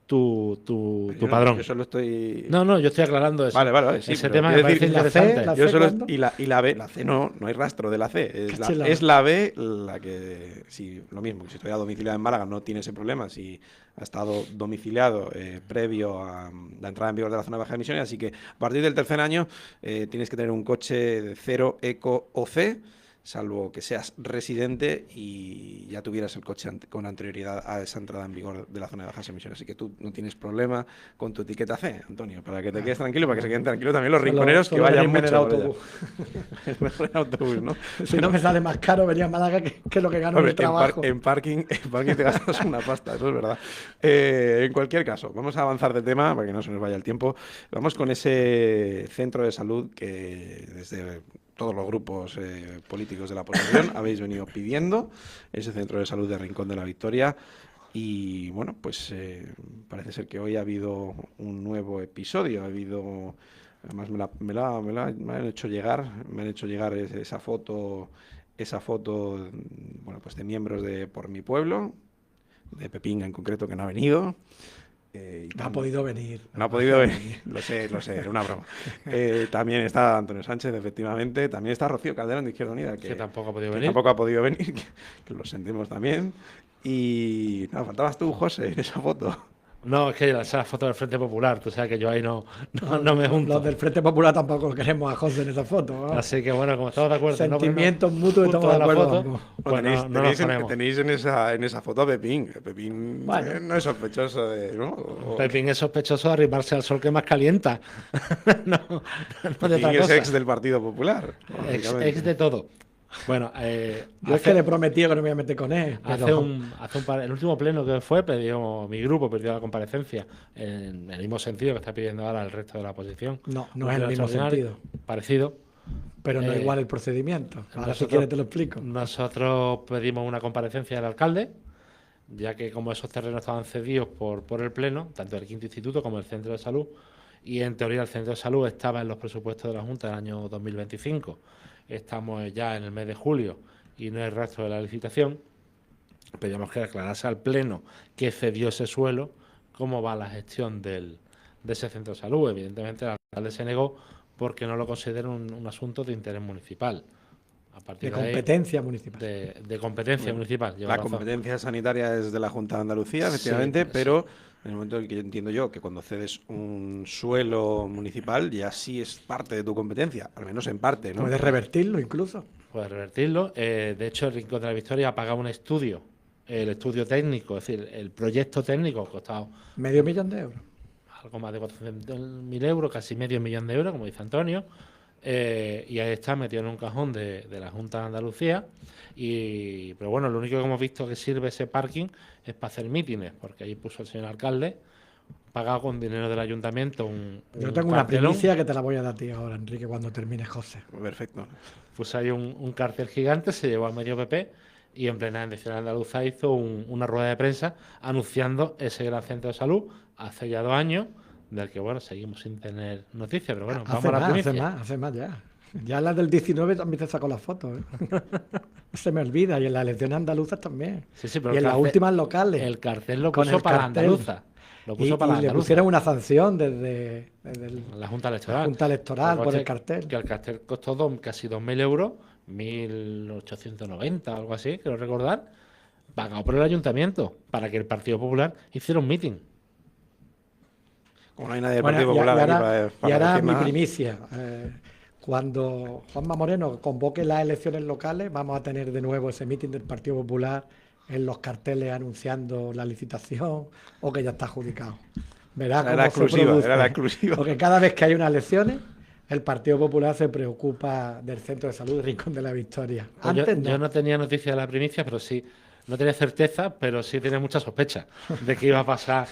Yo padrón. Yo solo estoy... No, yo estoy aclarando eso. Vale, sí, Ese pero tema me quiero parece decir, interesante. la Yo C, solo ¿cuándo? y la B, la C no hay rastro de la C. Cachela. Es la B la que, sí, lo mismo, que si estoy domiciliado en Málaga no tiene ese problema, si ha estado domiciliado previo a la entrada en vigor de la zona de baja emisiones, así que a partir del tercer año tienes que tener un coche de 0 Eco o C, salvo que seas residente y ya tuvieras el coche con anterioridad a esa entrada en vigor de la zona de bajas emisiones. Así que tú no tienes problema con tu etiqueta C, Antonio, para que te quedes tranquilo, para que se queden tranquilos también los rinconeros que vayan venirme en mucho el por allá. autobús. Es mejor en autobús, ¿no? Si no me sale más caro venir a Málaga que lo que gano en Hombre, el trabajo. en parking te gastas una pasta, eso es verdad. En cualquier caso, vamos a avanzar de tema para que no se nos vaya el tiempo. Vamos con ese centro de salud que desde todos los grupos políticos de la oposición habéis venido pidiendo, ese centro de salud de Rincón de la Victoria. Y bueno, pues parece ser que hoy ha habido un nuevo episodio, ha habido... Además me han hecho llegar, esa foto, bueno, pues de miembros de Por Mi Pueblo, de Pepín en concreto, que no ha venido. No ha podido venir. No ha podido venir, lo sé, era una broma. También está Antonio Sánchez, efectivamente. También está Rocío Calderón de Izquierda Unida, Que tampoco ha podido que venir. tampoco ha podido venir, que lo sentimos también. Y nada, faltabas tú, José, en esa foto. No, es que esa es la foto del Frente Popular, tú sabes que yo ahí no me junto. Los del Frente Popular tampoco queremos a José en esa foto. ¿no? Así que bueno, como estamos de acuerdo, Sentimientos mutuos, junto estamos a de la acuerdo. foto, vamos. pues no nos ponemos. Tenéis en esa foto a Pepín. Pepín Bueno. no es sospechoso de... ¿no? Pepín es sospechoso de arrimarse al sol que más calienta. no de Pepín otra es cosa. ex del Partido Popular. Ex de todo. Bueno, Yo es que le he prometido que no me voy a meter con él. Pero... el último pleno que fue, mi grupo pidió la comparecencia en el mismo sentido que está pidiendo ahora el resto de la oposición. No Un es el pleno mismo extraordinario, sentido. Parecido. Pero no igual el procedimiento. Ahora si nosotros- quieres te lo explico. Nosotros pedimos una comparecencia del alcalde, ya que como esos terrenos estaban cedidos por el pleno, tanto el quinto instituto como el centro de salud, y en teoría el centro de salud estaba en los presupuestos de la Junta del año 2025. Estamos ya en el mes de julio y no hay rastro de la licitación. Pedíamos que aclarase al pleno que cedió ese suelo, cómo va la gestión de ese centro de salud. Evidentemente el alcalde se negó porque no lo considera un asunto de interés municipal. A partir De de ahí, competencia municipal. de competencia municipal. lleva La razón. competencia sanitaria es de la Junta de Andalucía, efectivamente, Sí, pero en el momento en que yo entiendo yo que cuando cedes un suelo municipal ya sí es parte de tu competencia, al menos en parte, ¿no? Puedes revertirlo incluso. Puede revertirlo. De hecho, el Rincón de la Victoria ha pagado un estudio, el estudio técnico, es decir, el proyecto técnico ha costado Medio millón de euros. algo más de 400.000 euros, casi medio millón de euros, como dice Antonio, y ahí está metido en un cajón de la Junta de Andalucía. Pero bueno, lo único que hemos visto que sirve ese parking es para hacer mítines, porque ahí puso el señor alcalde, pagado con dinero del ayuntamiento, Yo un tengo una cartelón. primicia que te la voy a dar a ti ahora, Enrique, cuando termine José. Perfecto. Puso ahí un cartel gigante, se llevó al medio PP y en plena elección andaluza hizo una rueda de prensa anunciando ese gran centro de salud hace ya 2 años, del que bueno, seguimos sin tener noticias, pero bueno, vamos a la primicia. Hace más ya. Ya las del 19 también te saco las fotos. ¿eh? Se me olvida, y en las elecciones andaluzas también. Sí, sí, pero Y en las últimas locales. el cartel lo con puso el para la cartel. andaluza. Lo puso Y para la le andaluza. pusieron una sanción desde La Junta Electoral. la Junta Electoral por el Que cartel. el cartel costó casi 2.000 euros, 1.890 o algo así, quiero recordar, pagado por el ayuntamiento para que el Partido Popular hiciera un mitin. Como no hay nadie del Bueno, Partido Popular aquí y ahora decir mi nada. primicia. Cuando Juanma Moreno convoque las elecciones locales, vamos a tener de nuevo ese mitin del Partido Popular en los carteles anunciando la licitación o que ya está adjudicado. Verá Era cómo la se exclusiva, produce. era la exclusiva. Porque cada vez que hay unas elecciones, el Partido Popular se preocupa del centro de salud de Rincón de la Victoria. Pues Antes yo no tenía noticia de la primicia, pero sí, no tenía certeza, pero sí tenía mucha sospecha de que iba a pasar,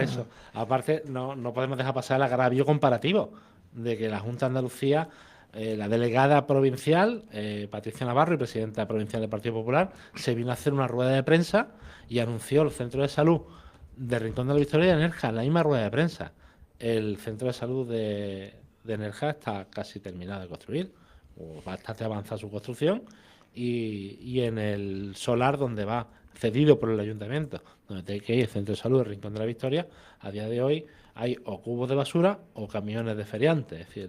eso. Aparte, no podemos dejar pasar el agravio comparativo de que la Junta de Andalucía, la delegada provincial, Patricia Navarro, y presidenta provincial del Partido Popular, se vino a hacer una rueda de prensa y anunció el centro de salud de Rincón de la Victoria y de Nerja, en la misma rueda de prensa. El centro de salud de Nerja está casi terminado de construir, o bastante avanzada su construcción, y en el solar donde va, cedido por el ayuntamiento, donde te hay que ir, el centro de salud del Rincón de la Victoria, a día de hoy hay o cubos de basura o camiones de feriantes, es decir,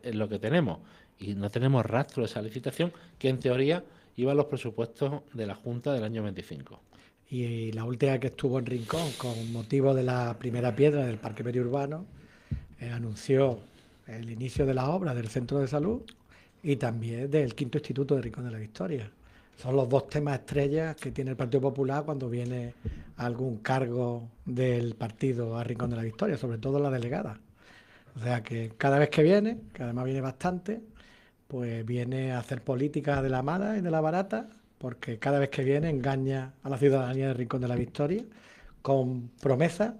es lo que tenemos. Y no tenemos rastro de esa licitación que en teoría iba a los presupuestos de la Junta del año 25. Y la última que estuvo en Rincón, con motivo de la primera piedra del parque periurbano, anunció el inicio de la obra del centro de salud y también del quinto instituto de Rincón de la Victoria. Son los dos temas estrellas que tiene el Partido Popular cuando viene algún cargo del partido a Rincón de la Victoria, sobre todo la delegada. O sea que cada vez que viene, que además viene bastante, pues viene a hacer política de la mala y de la barata, porque cada vez que viene engaña a la ciudadanía de Rincón de la Victoria con promesas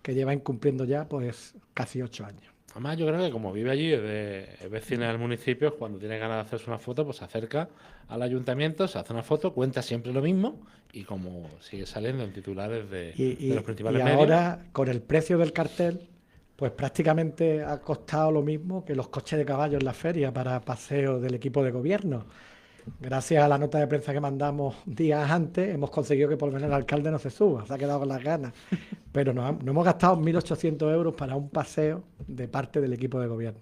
que lleva incumpliendo ya pues casi 8 años. Además, yo creo que como vive allí, es vecina del municipio, cuando tiene ganas de hacerse una foto, pues se acerca al ayuntamiento, se hace una foto, cuenta siempre lo mismo y como sigue saliendo en titulares de los principales medios. Y ahora, con el precio del cartel, pues prácticamente ha costado lo mismo que los coches de caballo en la feria para paseo del equipo de gobierno. Gracias a la nota de prensa que mandamos días antes, hemos conseguido que por lo menos el alcalde no se suba, se ha quedado con las ganas. Pero nos hemos gastado 1.800 euros para un paseo de parte del equipo de gobierno.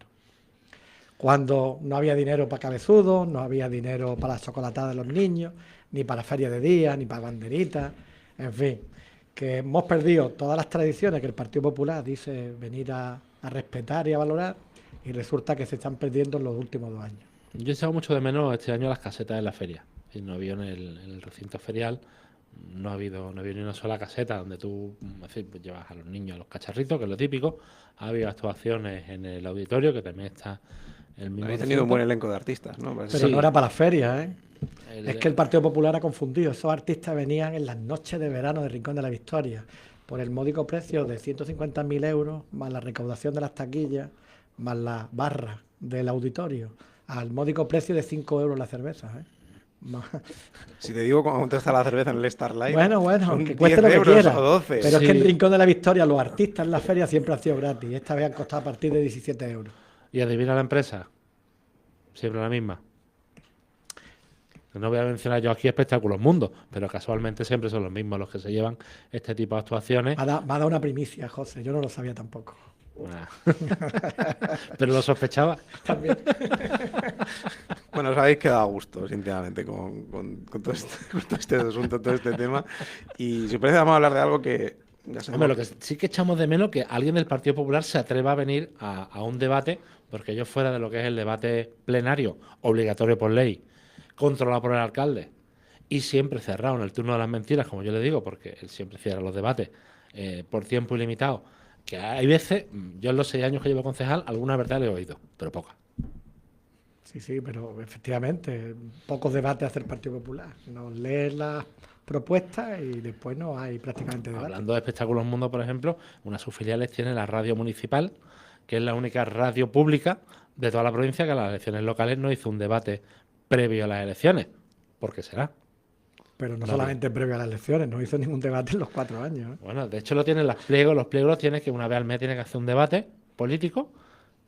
Cuando no había dinero para cabezudos, no había dinero para la chocolatada de los niños, ni para feria de día, ni para banderitas, en fin, que hemos perdido todas las tradiciones que el Partido Popular dice venir a respetar y a valorar, y resulta que se están perdiendo en los últimos 2 años. Yo he echado mucho de menos este año las casetas de la feria. Y no había en el recinto ferial, no ha habido ni una sola caseta donde tú pues llevas a los niños a los cacharritos, que es lo típico. Ha habido actuaciones en el auditorio, que también está el mismo. Habéis tenido un buen elenco de artistas, ¿no? Pero Sí. no era para la feria, ¿eh? Es que el Partido Popular ha confundido. Esos artistas venían en las noches de verano de Rincón de la Victoria por el módico precio de 150.000 euros, más la recaudación de las taquillas, más las barras del auditorio, al módico precio de 5 euros la cerveza, ¿eh? Si te digo cuánto está la cerveza en el Starlight, Bueno, son que cueste 10 lo que euros quiera. o 12. Pero es que en Sí. Rincón de la Victoria los artistas en la feria siempre han sido gratis. Esta vez han costado a partir de 17 euros. ¿Y adivina la empresa? Siempre la misma. No voy a mencionar yo aquí Espectáculos Mundo, pero casualmente siempre son los mismos los que se llevan este tipo de actuaciones. Me ha dado una primicia, José. Yo no lo sabía tampoco. Ah. Pero lo sospechaba. También. Bueno, os habéis quedado a gusto, sinceramente, con todo este asunto, todo este tema. Y si os parece, vamos a hablar de algo que ya sabemos. Hombre, lo que sí que echamos de menos que alguien del Partido Popular se atreva a venir a un debate, porque yo fuera de lo que es el debate plenario, obligatorio por ley, controlado por el alcalde, y siempre cerrado en el turno de las mentiras, como yo le digo, porque él siempre cierra los debates por tiempo ilimitado, que hay veces, yo en los 6 años que llevo concejal, alguna verdad le he oído, pero poca. Sí, pero efectivamente, pocos debates hace el Partido Popular. Nos lee las propuestas y después no hay prácticamente debate. Hablando de Espectáculos Mundo, por ejemplo, una de sus filiales tiene la radio municipal, que es la única radio pública de toda la provincia que a las elecciones locales no hizo un debate previo a las elecciones. ¿Por qué será? Pero no Vale. solamente previo a las elecciones, no hizo ningún debate en los 4 años, ¿eh? Bueno, de hecho lo tienen los pliegos los tienes que una vez al mes tiene que hacer un debate político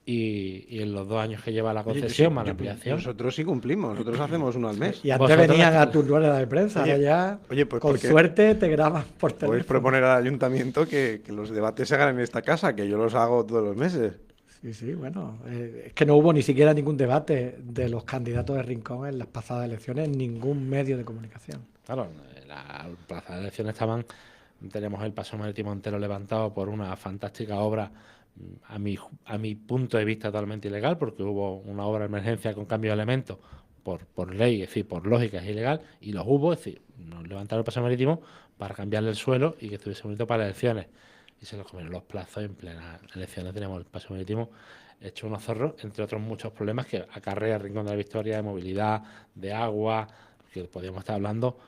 y en los 2 años que lleva la concesión más la ampliación. Nosotros sí cumplimos, nosotros hacemos uno al mes. Y antes Vosotros venían a hacéis- tu rueda de prensa, ahora ya Oye, pues con porque suerte te graban por podéis teléfono. proponer al ayuntamiento que los debates se hagan en esta casa, que yo los hago todos los meses. Sí, bueno, es que no hubo ni siquiera ningún debate de los candidatos de Rincón en las pasadas elecciones en ningún medio de comunicación. Claro, en la plaza de elecciones tenemos el paso marítimo entero levantado por una fantástica obra, a mi punto de vista totalmente ilegal, porque hubo una obra de emergencia con cambio de elementos por ley, es decir, por lógica es ilegal, y los hubo, es decir, nos levantaron el paso marítimo para cambiarle el suelo y que estuviese bonito para las elecciones. Y se los comieron los plazos en plenas elecciones. Tenemos el paso marítimo hecho unos zorros, entre otros muchos problemas que acarrea el Rincón de la Victoria, de movilidad, de agua, que podríamos estar hablando,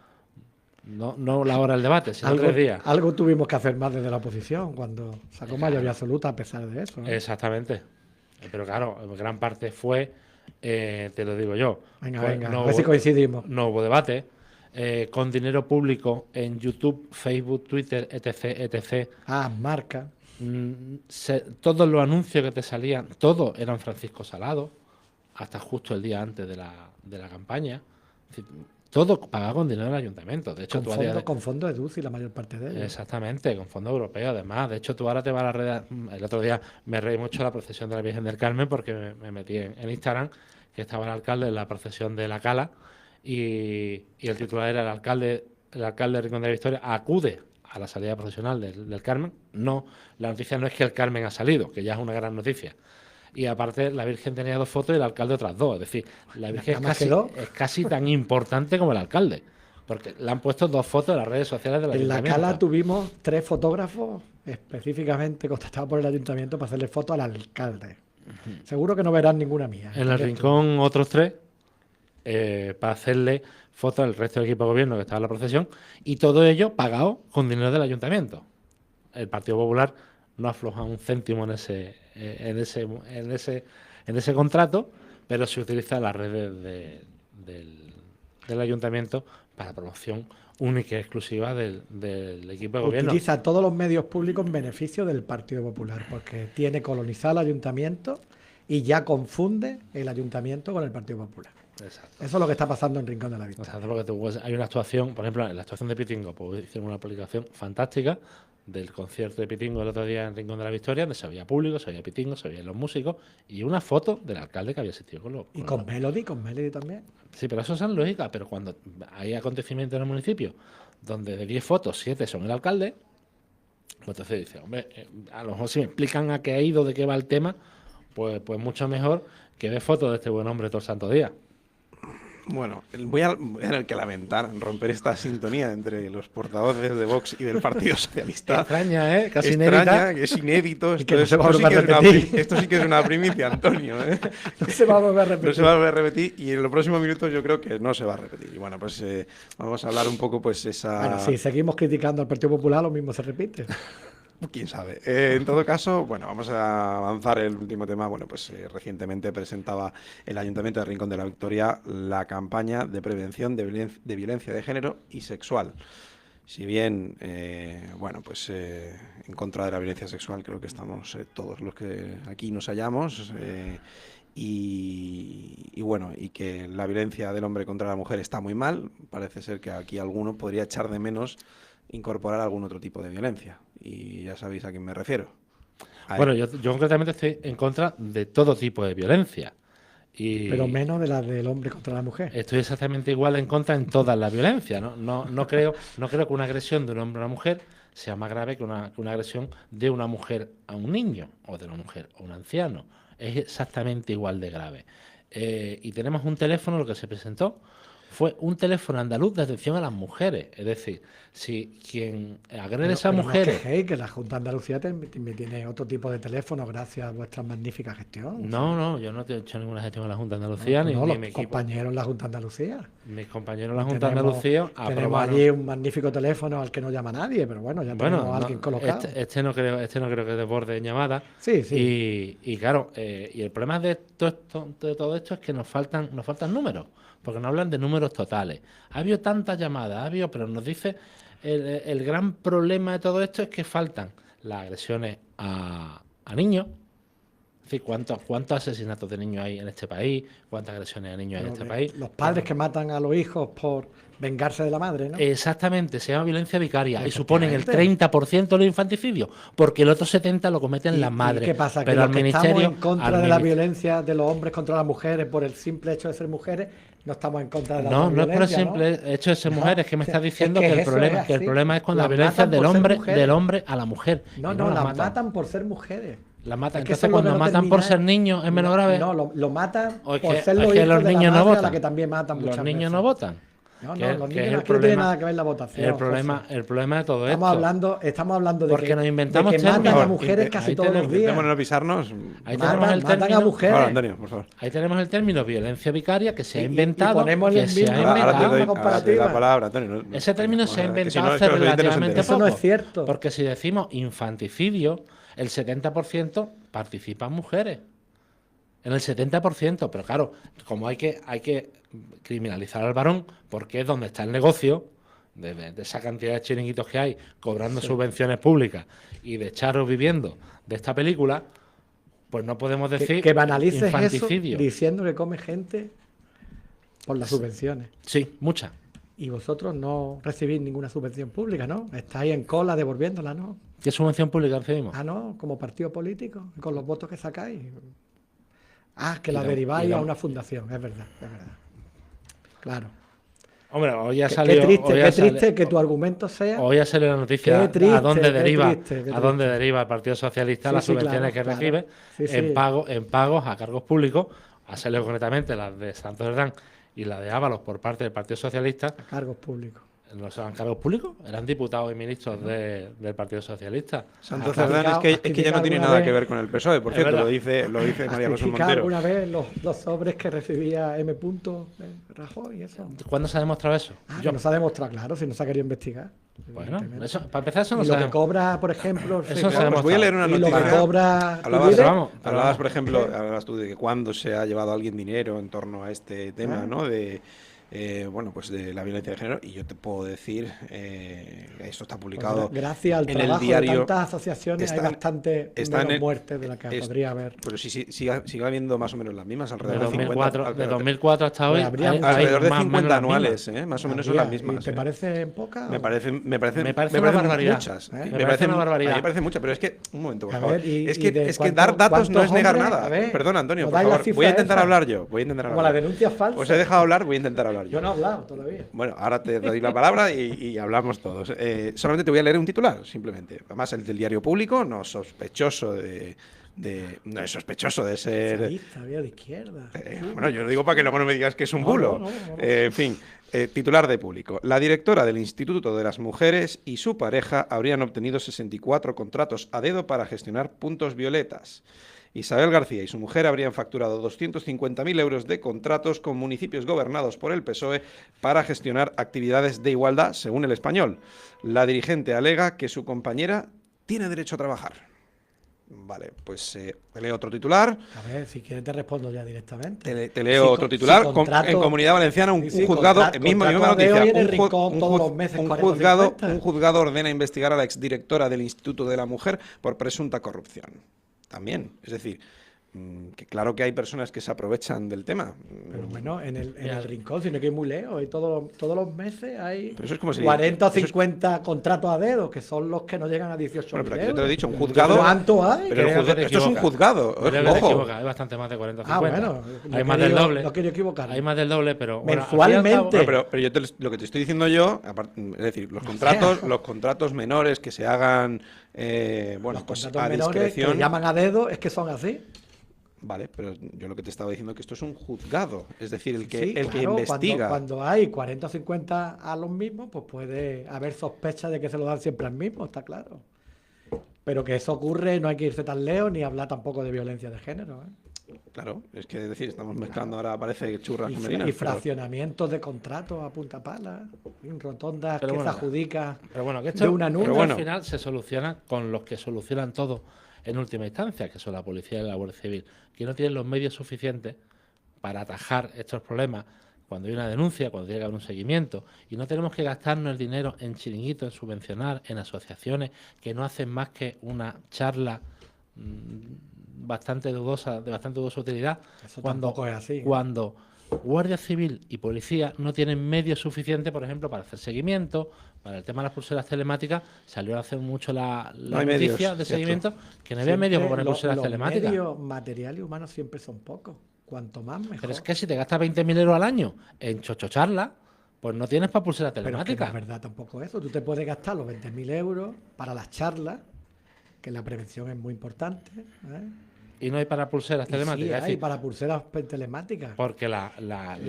no la hora del debate, sino 3 días. Algo tuvimos que hacer más desde la oposición cuando sacó mayoría absoluta a pesar de eso, ¿no? Exactamente. Pero claro, gran parte fue, te lo digo yo, Venga, no a ver si hubo- coincidimos. no hubo debate. Con dinero público en YouTube, Facebook, Twitter, etc. Marca. Todos los anuncios que te salían, todos eran Francisco Salado, hasta justo el día antes de la campaña. Es decir, todo pagado con dinero del ayuntamiento. De hecho, Con fondos de EDUCI la mayor parte de ellos. Exactamente, con fondos europeos además. De hecho, tú ahora te vas a la red. El otro día me reí mucho de la procesión de la Virgen del Carmen porque me metí en Instagram, que estaba el alcalde en la procesión de la Cala y el titular era el alcalde de Rincón de la Victoria acude a la salida procesional del Carmen. No, la noticia no es que el Carmen ha salido, que ya es una gran noticia. Y aparte, la Virgen tenía 2 fotos y el alcalde otras 2. Es decir, la Virgen es casi tan importante como el alcalde. Porque le han puesto 2 fotos en las redes sociales del ayuntamiento. En la Cala tuvimos 3 fotógrafos específicamente contratados por el ayuntamiento para hacerle fotos al alcalde. Seguro que no verán ninguna mía. En el rincón otros 3 para hacerle fotos al resto del equipo de gobierno que estaba en la procesión, y todo ello pagado con dinero del ayuntamiento. El Partido Popular no afloja un céntimo en ese contrato, pero se utiliza las redes del ayuntamiento para promoción única y exclusiva del equipo de gobierno. Utiliza todos los medios públicos en beneficio del Partido Popular, porque tiene colonizado el ayuntamiento y ya confunde el ayuntamiento con el Partido Popular. Exacto. Eso es lo que está pasando en Rincón de la Victoria. Exacto, porque hay una actuación, por ejemplo, en la actuación de Pitingo, pues hicieron una publicación fantástica del concierto de Pitingo el otro día en Rincón de la Victoria, donde se veía público, se veía Pitingo, se veían los músicos y una foto del alcalde que había asistido con los... Y con Melody también. Sí, pero eso es lógica, pero cuando hay acontecimientos en el municipio donde de 10 fotos, 7 son el alcalde, pues entonces dice, hombre, a lo mejor si me explican a qué ha ido, de qué va el tema, pues mucho mejor que ver fotos de este buen hombre todo el santo día. Bueno, voy a tener que lamentar romper esta sintonía entre los portavoces de Vox y del Partido Socialista. Extraña, ¿eh? Casi inédita. Que es inédito. Esto sí que es una primicia, Antonio, ¿eh? No se va a volver a repetir. No se va a volver a repetir y en los próximos minutos yo creo que no se va a repetir. Y bueno, pues vamos a hablar un poco pues esa... Bueno, si seguimos criticando al Partido Popular, lo mismo se repite. Quién sabe. En todo caso, bueno, vamos a avanzar el último tema. Bueno, pues recientemente presentaba el Ayuntamiento de Rincón de la Victoria la campaña de prevención de violencia de género y sexual. Si bien, bueno, pues en contra de la violencia sexual creo que estamos todos los que aquí nos hallamos. Y bueno, y que la violencia del hombre contra la mujer está muy mal. Parece ser que aquí alguno podría echar de menos incorporar algún otro tipo de violencia. Y ya sabéis a quién me refiero. Bueno, yo concretamente estoy en contra de todo tipo de violencia. Pero menos de la del hombre contra la mujer. Estoy exactamente igual en contra en todas las violencias. No creo que una agresión de un hombre a una mujer sea más grave que una agresión de una mujer a un niño o de una mujer a un anciano. Es exactamente igual de grave. Y tenemos un teléfono, lo que se presentó fue un teléfono andaluz de atención a las mujeres. Es decir, si quien agrede a esas mujeres... que la Junta de Andalucía tiene otro tipo de teléfono gracias a vuestra magnífica gestión. No, yo no he hecho ninguna gestión en la Junta de Andalucía, ni los mi equipo. Compañeros en la Junta de Andalucía. Mis compañeros en la Junta de Andalucía tenemos allí un magnífico teléfono al que no llama nadie, pero bueno, ya tenemos a alguien colocado. Este no creo que desborde en llamadas. Sí. Y claro, y el problema de todo esto es que nos faltan números, porque no hablan de números totales. Ha habido tantas llamadas, pero nos dice el gran problema de todo esto es que faltan las agresiones a niños. Es decir, ¿cuántos asesinatos de niños hay en este país? ¿Cuántas agresiones a niños hay en este país? Los padres que matan a los hijos por vengarse de la madre, ¿no? Exactamente, se llama violencia vicaria y suponen el 30% de los infanticidios, porque el otro 70% lo cometen las madres. ¿Qué pasa? Pero que los que estamos en contra de la violencia de los hombres contra las mujeres por el simple hecho de ser mujeres, no estamos en contra de la violencia. No es por el simple hecho de ser mujeres, que me estás diciendo que el problema es con la violencia del hombre a la mujer. No, las matan por ser mujeres. La matan. Entonces, cuando matan por ser niños, ¿es menos grave? No, lo matan por ser los hijos de la madre a la que también matan muchas veces. Los niños no votan. No, los niños no tienen nada que ver la votación. El problema de todo estamos hablando de porque nos inventamos de que matan a mujeres casi todos los días. No pisarnos. Ahí tenemos el término, matan a mujeres. Ahora, Antonio, por favor. Ahí tenemos el término violencia vicaria que se ha inventado. Y ponemos el mismo ahora te doy la palabra, Antonio. Ese término se ha inventado hace relativamente poco. Eso no es cierto. Porque si decimos infanticidio, el 70% participan mujeres. En el 70%, pero claro, como hay que criminalizar al varón, porque es donde está el negocio de esa cantidad de chiringuitos que hay, cobrando subvenciones públicas y de charros viviendo de esta película, pues no podemos decir que banalices infanticidio. Eso diciendo que come gente por las subvenciones. Sí, muchas. y vosotros no recibís ninguna subvención pública, ¿no? Estáis en cola devolviéndola, ¿no? ¿Qué subvención pública recibimos? Ah, no, como partido político, con los votos que sacáis. Ah, que Y la la- deriváis y la- a una fundación, es verdad, es verdad. Claro. Hombre, hoy ha Qué salido. triste, hoy qué ha sali- triste que tu argumento sea. Hoy ha salido la noticia Qué triste, a dónde qué deriva, triste, qué a dónde triste. deriva el Partido Socialista Sí, las sí, subvenciones claro, que claro. recibe Sí, sí. en pagos a cargos públicos. Ha salido concretamente las de Santos Cerdán y la de Ábalos por parte del Partido Socialista. A cargos públicos. ¿No eran cargos públicos? Eran diputados y ministros del Partido Socialista. Santo ¿Has Cerdán es criticado- que has ya no tiene criticado nada alguna que vez? ver con el PSOE, por Es cierto, verdad. lo dice María Jesús ¿Criticado Montero. alguna vez los sobres que recibía M. Rajoy y eso? ¿Cuándo se ha demostrado eso? Ah, Yo- que no se ha demostrado, claro, si no se ha querido investigar. Bueno, evidentemente. eso, para empezar, eso no Y lo que sabemos. cobra, por ejemplo, Eso sí, no claro, sabemos. Pues voy a leer una y lo que noticia. cobra Hablabas, Twitter, vamos, hablabas, por ejemplo, hablabas tú de que cuando se ha llevado a alguien dinero en torno a este tema, Ah. ¿no? De bueno, pues de la violencia de género, y yo te puedo decir, esto está publicado pues gracias al en el trabajo de diario. tantas asociaciones hay Están- bastante están menos en- muertes de las que podría haber. Pero sí, sigue habiendo más o menos las mismas, De alrededor de 2004, 50, de 2004 hasta hoy, Pues habría hay alrededor de más o menos 50 las mismas. anuales, más o menos son las Habría. mismas. ¿Y te parece poca? Me o- parecen Me parece una parecen barbaridad. muchas. Me parece una barbaridad. A mí me parece muchas, pero es que, un momento, por A favor. ver, y- es y que, de es que dar cuántos datos no es negar hombres, nada. a ver, Perdón, Antonio, ¿nos por dais la favor. cifra Voy a intentar esa? hablar yo. Voy a intentar Como hablar la yo. denuncia falsa. Os he dejado hablar, voy a intentar hablar yo. Yo no he hablado todavía. Bueno, ahora te doy la palabra y hablamos todos. Solamente te voy a leer un titular, simplemente. Además, el del Diario Público, no es sospechoso no es sospechoso de ser... Socialista, había de izquierda. Bueno, yo lo digo para que luego no me digas que es un No, bulo. no. En fin, titular de Público. La directora del Instituto de las Mujeres y su pareja habrían obtenido 64 contratos a dedo para gestionar puntos violetas. Isabel García y su mujer habrían facturado 250.000 euros de contratos con municipios gobernados por el PSOE para gestionar actividades de igualdad, según El Español. La dirigente alega que su compañera tiene derecho a trabajar. Vale, pues te leo otro titular. A ver, si quieres te respondo ya directamente. Te leo Si otro con- titular. si contrato- En Comunidad Valenciana, un Sí, juzgado, contrato misma de noticia, hoy en el un Rincón todos los meses, 40, 50. un juzgado ordena investigar a la exdirectora del Instituto de la Mujer por presunta corrupción. También, es decir, que claro que hay personas que se aprovechan del tema. Pero bueno, en el Rincón, sino que es muy lejos, y todos los meses hay Pero eso es como si- 40 o eso es- 50 contratos a dedo, que son los que no llegan a 18 Bueno, pero aquí yo te lo he dicho, un juzgado. juzgado. ¿Cuánto hay? Pero el Creo que juzgado- te esto es un equivocas. juzgado. Creo que te Ojo. equivocas, hay bastante más de 40 o 50. Bueno, hay más del doble. No quiero equivocarme. Hay más del doble, pero bueno, al fin y al Mensualmente. cabo- Bueno, pero yo lo que te estoy diciendo yo, es decir, los contratos menores que se hagan, bueno, Los pues contratos a menores que discreción. le llaman a dedo es que son así. Vale, pero yo lo que te estaba diciendo es que esto es un juzgado, es decir, el que, Sí, el que claro, investiga. Cuando hay 40 o 50 a los mismos, pues puede haber sospecha de que se lo dan siempre al mismo, está claro. Pero que eso ocurre, no hay que irse tan lejos ni hablar tampoco de violencia de género. Claro, es que decir, estamos mezclando ahora, parece churras con Y merinas, pero- fraccionamientos de contratos a punta pala, en rotondas Pero que bueno, se adjudica Pero bueno, que de esto, una nube. esto Pero bueno. al final se soluciona con los que solucionan todo en última instancia, que son la policía y la Guardia Civil, que no tienen los medios suficientes para atajar estos problemas cuando hay una denuncia, cuando tiene que haber un seguimiento. Y no tenemos que gastarnos el dinero en chiringuitos, en subvencionar, en asociaciones que no hacen más que una charla bastante dudosa, de bastante dudosa utilidad. Eso tampoco es así. Cuando Guardia Civil y Policía no tienen medios suficientes, por ejemplo, para hacer seguimiento, para el tema de las pulseras telemáticas, salió hace mucho la No hay noticia medios, de cierto. seguimiento, que no había medios para poner pulseras telemáticas. Los medios materiales y humanos siempre son pocos. Cuanto más, mejor. Pero es que si te gastas 20.000 euros al año en chochocharla, pues no tienes para pulseras Pero es que no telemáticas. es verdad tampoco eso. Tú te puedes gastar los 20.000 euros para las charlas, que la prevención es muy importante. Y no hay para pulseras Y sí telemáticas. Es hay decir, para pulseras telemáticas. porque la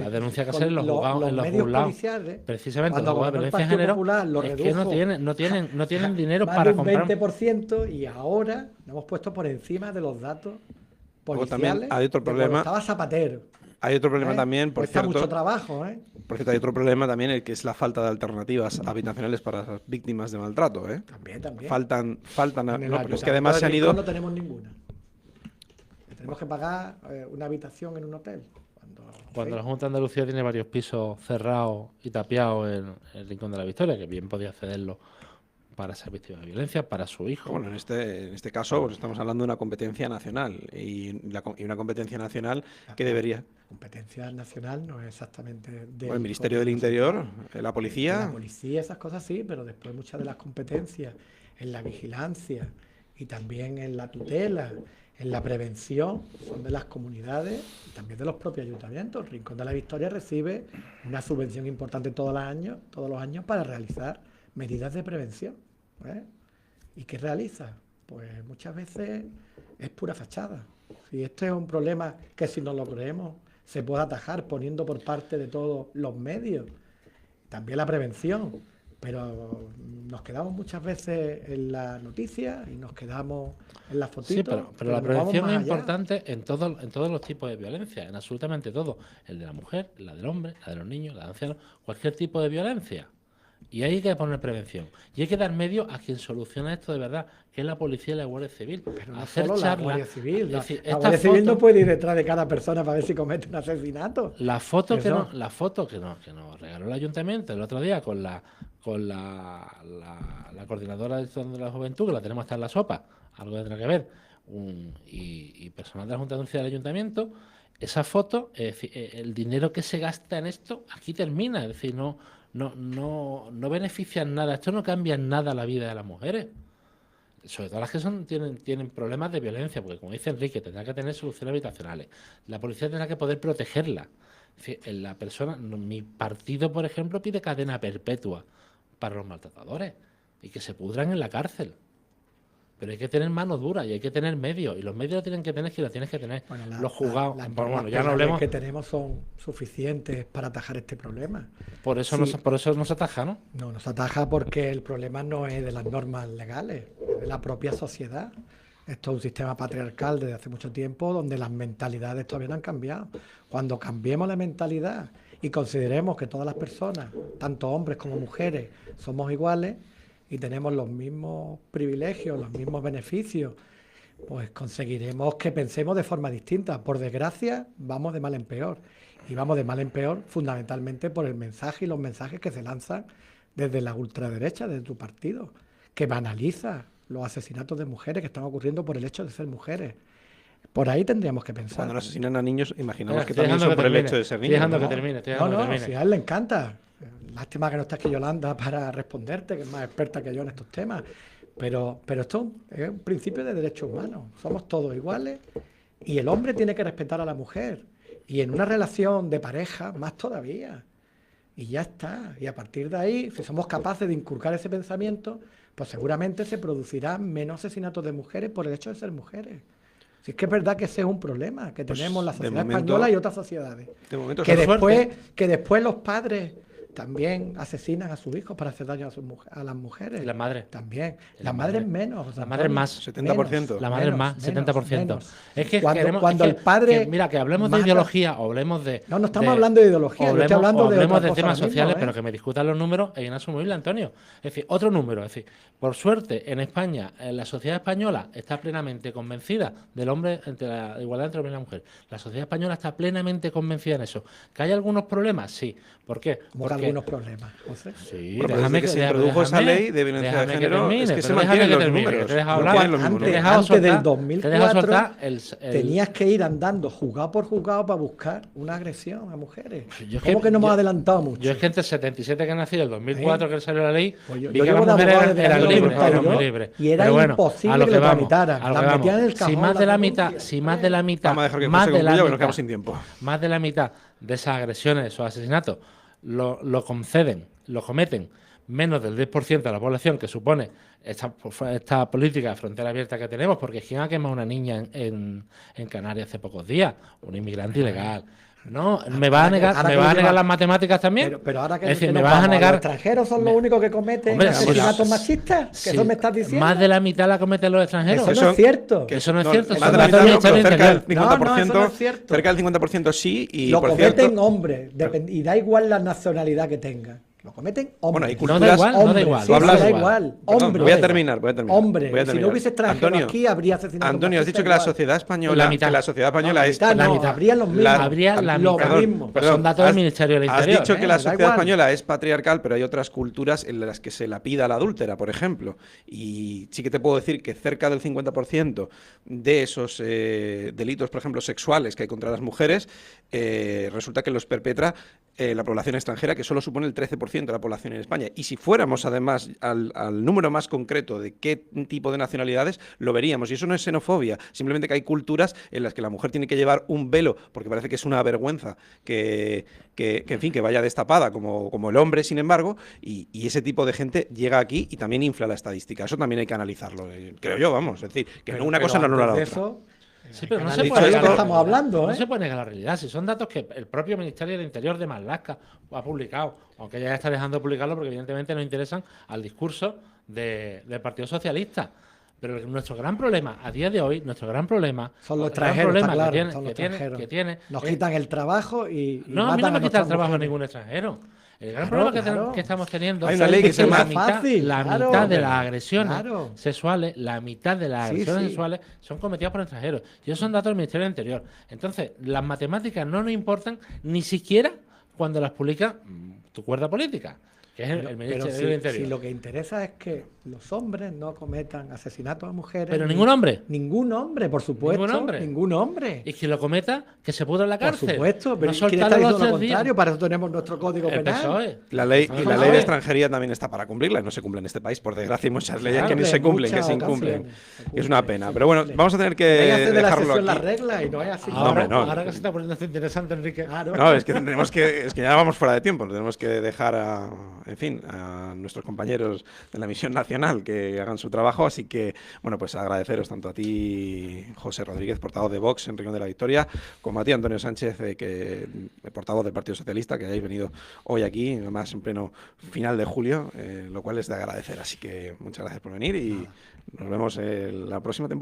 denuncia que Con hacer en los juzgados, los en los medios juzgados, policiales, precisamente cuando los juzgados de gobernó el violencia de Partido género, Popular, lo es que no tienen dinero más para de un comprar. 20%, y ahora lo hemos puesto por encima de los datos Luego policiales. también hay otro de cuando problema. Estaba Zapatero. Hay otro problema ¿eh? también, por Cuesta cierto. mucho trabajo, ¿eh? Por cierto, hay otro problema también, el que es la falta de alternativas habitacionales para las víctimas de maltrato, ¿eh? También. Faltan, En el no, pero es que Ayuntamiento además de se han Rincón ido. No tenemos ninguna. Tenemos que pagar una habitación en un hotel. Cuando la Junta de Andalucía tiene varios pisos cerrados y tapiados en el Rincón de la Victoria, que bien podía cederlo para ser víctima de violencia, para su hijo. Bueno, en este caso pues estamos hablando de una competencia nacional y una competencia nacional que debería... Competencia nacional no es exactamente de... el Ministerio del Interior, la policía... La policía, esas cosas sí, pero después muchas de las competencias en la vigilancia y también en la tutela, en la prevención, son de las comunidades y también de los propios ayuntamientos. El Rincón de la Victoria recibe una subvención importante todos los años para realizar medidas de prevención. ¿Y qué realiza? Pues muchas veces es pura fachada. Si este es un problema que si nos lo creemos se puede atajar poniendo por parte de todos los medios, también la prevención, pero nos quedamos muchas veces en la noticia y nos quedamos en las fotitos. Sí, pero la nos vamos prevención más es allá. importante en todos los tipos de violencia, en absolutamente todo. El de la mujer, la del hombre, la de los niños, la de ancianos, cualquier tipo de violencia. Y ahí hay que poner prevención. Y hay que dar medio a quien soluciona esto de verdad, que es la policía y la Guardia Civil. Pero no hacer solo la charlas. Guardia Civil. Es decir, La esta Guardia Civil foto- no puede ir detrás de cada persona para ver si comete un asesinato. La foto que Eso. que nos regaló el ayuntamiento el otro día con la coordinadora de la juventud, que la tenemos hasta en la sopa, algo tendrá que ver, y personal de la Junta de Andalucía del ayuntamiento, esa foto, es decir, el dinero que se gasta en esto, aquí termina, es decir, no beneficia en nada, esto no cambia en nada la vida de las mujeres. Sobre todo las que tienen problemas de violencia, porque como dice Enrique, tendrá que tener soluciones habitacionales. La policía tendrá que poder protegerla. Es decir, la persona, mi partido, por ejemplo, pide cadena perpetua para los maltratadores y que se pudran en la cárcel. Pero hay que tener mano dura y hay que tener medios. Y los medios tienen que tener, que los tienes que tener. Bueno, Los juzgados. las Bueno, normas ya no penales hablemos. que tenemos son suficientes para atajar este problema. Por eso, Sí. por eso nos ataja, ¿no? No nos ataja porque el problema no es de las normas legales, es de la propia sociedad. Esto es un sistema patriarcal desde hace mucho tiempo donde las mentalidades todavía no han cambiado. Cuando cambiemos la mentalidad y consideremos que todas las personas, tanto hombres como mujeres, somos iguales y tenemos los mismos privilegios, los mismos beneficios, pues conseguiremos que pensemos de forma distinta. Por desgracia, vamos de mal en peor. Y vamos de mal en peor fundamentalmente por el mensaje y los mensajes que se lanzan desde la ultraderecha, desde tu partido, que banaliza los asesinatos de mujeres que están ocurriendo por el hecho de ser mujeres. Por ahí tendríamos que pensar. Cuando no asesinan a niños, imaginamos que Estoy también dejando son que por el termine, hecho de ser estoy niños. dejando ¿no? que termine, estoy No, dejando que no, termine. si a él le encanta. Lástima que no está aquí Yolanda para responderte, que es más experta que yo en estos temas. Pero esto es un principio de derechos humanos. Somos todos iguales y el hombre tiene que respetar a la mujer. Y en una relación de pareja, más todavía. Y ya está. Y a partir de ahí, si somos capaces de inculcar ese pensamiento, pues seguramente se producirán menos asesinatos de mujeres por el hecho de ser mujeres. Si es que es verdad que ese es un problema que Pues, tenemos la de sociedad momento- española y otras sociedades. De momento, Que son después los padres también asesinan a sus hijos para hacer daño a las mujeres. Y las madres. También. Y Las madres menos. Las madres más. 70%. La madre más, 70%. Es que cuando el padre... mira, que hablemos de mata- ideología o hablemos de... No estamos hablando de ideología, yo estoy hablando de hablemos otra de cosa temas ahora mismo, sociales, ¿eh? pero que me discutan los números es inasumible, Antonio. Es decir, otro número, es decir, por suerte, en España, la sociedad española está plenamente convencida del hombre, entre la igualdad entre el hombre y la mujer. La sociedad española está plenamente convencida en eso. ¿Que hay algunos problemas? Sí. ¿Por qué? Como que algunos problemas, José. Sí, Bueno, pero desde que se introdujo esa ley de violencia de género, es que se mantienen los números. Te he dejado No hablar. tienen los mismos Te he números. dejado Antes soltar, del te he dejado 2004 soltar tenías que ir andando juzgado por juzgado para buscar una agresión a mujeres. Yo es ¿Cómo que no hemos yo- adelantado mucho? Yo es que entre el 77 que nací y el 2004 que salió la ley, Pues yo vi que llevo las de mujeres abogado eran, desde el eran año libres, eran 92 muy libres. y era Pero bueno, imposible a lo que que lo vamos, tramitaran. a lo Las que metían vamos. en el cajón, Si más las de la mitad, denuncias. si más de la mitad, Vamos a dejar que más José de la concluya porque nos mitad, quedamos sin tiempo. más de la mitad de esas agresiones, esos asesinatos, lo conceden, lo cometen menos del 10% de la población que supone esta política de frontera abierta que tenemos, porque ¿quién ha quemado a una niña en Canarias hace pocos días? Un inmigrante ilegal. No, me va a negar, ahora me que va a lo negar lleva- las matemáticas también. Pero ahora que es decir, que me nos vas a vamos, negar. ¿los extranjeros son los únicos que cometen Hombre, asesinatos sí, machistas? ¿Que sí, eso me estás diciendo? Más de la mitad la cometen los extranjeros. Eso no es cierto. Que eso no es cierto. Más eso de la no mitad es no, cierto, pero cerca del interior. 50%, No, eso no es cierto. cerca del 50% sí, y Lo por cometen cierto, hombres, y da igual la nacionalidad que tengan. Lo cometen Bueno, hay hombres. culturas... No da igual, no da Hombres, igual. sí, Tú hablas- da igual. Perdón, Hombres. voy a terminar. Hombre, voy a si no terminar. hubiese extranjero Antonio, aquí, habría asesinato. Antonio, has dicho que la sociedad española, La mitad. que la sociedad española la es... mitad, la no, mitad. habría los mismos. La- Habría la lo mitad. mismo. Pues son datos del Ministerio del Interior. Has dicho que la da sociedad igual. española es patriarcal, pero hay otras culturas en las que se la pida a la adúltera, por ejemplo. Y sí que te puedo decir que cerca del 50% de esos delitos, por ejemplo, sexuales que hay contra las mujeres, resulta que los perpetra la población extranjera, que solo supone el 13% de la población en España. Y si fuéramos, además, al número más concreto de qué tipo de nacionalidades, lo veríamos. Y eso no es xenofobia, simplemente que hay culturas en las que la mujer tiene que llevar un velo, porque parece que es una vergüenza en fin, que vaya destapada como el hombre, sin embargo, y ese tipo de gente llega aquí y también infla la estadística. Eso también hay que analizarlo, creo yo, vamos. Es decir, que una cosa no anula la antes de otra. eso, Sí, pero no hay se que puede analizar negar lo que la estamos realidad. hablando, No ¿eh? se puede negar la realidad. Si son datos que el propio Ministerio del Interior de Marlaska ha publicado, aunque ya está dejando de publicarlo porque evidentemente no interesan al discurso del Partido Socialista. Pero nuestro gran problema, a día de hoy, nuestro gran problema... son los el gran extranjeros, está problema claro, son los que extranjeros. tiene Nos es- quitan el trabajo y No, a mí matan no me quita el nuestras trabajo mujeres. ningún extranjero. El gran Claro, problema claro. que estamos teniendo Hay una ley que es se llama- la mitad, Fácil, la claro, mitad de hombre. las agresiones Claro. sexuales, la mitad de las Sí, agresiones sí. sexuales son cometidas por extranjeros. Y esos son datos del Ministerio del Interior. Entonces, las matemáticas no nos importan ni siquiera cuando las publica tu cuerda política, que es el Pero Ministerio si, del Interior. si lo que interesa es que los hombres no cometan asesinatos a mujeres. Pero ni- ningún hombre. Ningún hombre, por supuesto. Ningún hombre. Ningún hombre. Y quien lo cometa, que se pudra en la Por cárcel. supuesto, pero no ¿quién está soltarlo diciendo los lo 3 días. contrario? Para eso tenemos nuestro código El penal. PSOE. La ley, Ah, y la vale. ley de extranjería también está para cumplirla y no se cumple en este país. Por desgracia, hay muchas leyes que ni Cumple se en cumplen, que muchas se incumplen. ocasiones. Se Es una cumple, pena. se Pero bueno, cumple. vamos a tener que Hay que hacer de la dejarlo excepción la aquí. regla y no es así. Ahora, hombre, no. ahora que se está poniendo interesante, Enrique. Claro. No, es que es que ya vamos fuera de tiempo. Tenemos que dejar en fin, a nuestros compañeros de la misión nacional que hagan su trabajo. Así que, bueno, pues agradeceros tanto a ti, José Rodríguez, portavoz de Vox en Rincón de la Victoria, como a ti, Antonio Sánchez, portavoz del Partido Socialista, que hayáis venido hoy aquí, además en pleno final de julio, lo cual es de agradecer. Así que muchas gracias por venir y nos vemos la próxima temporada.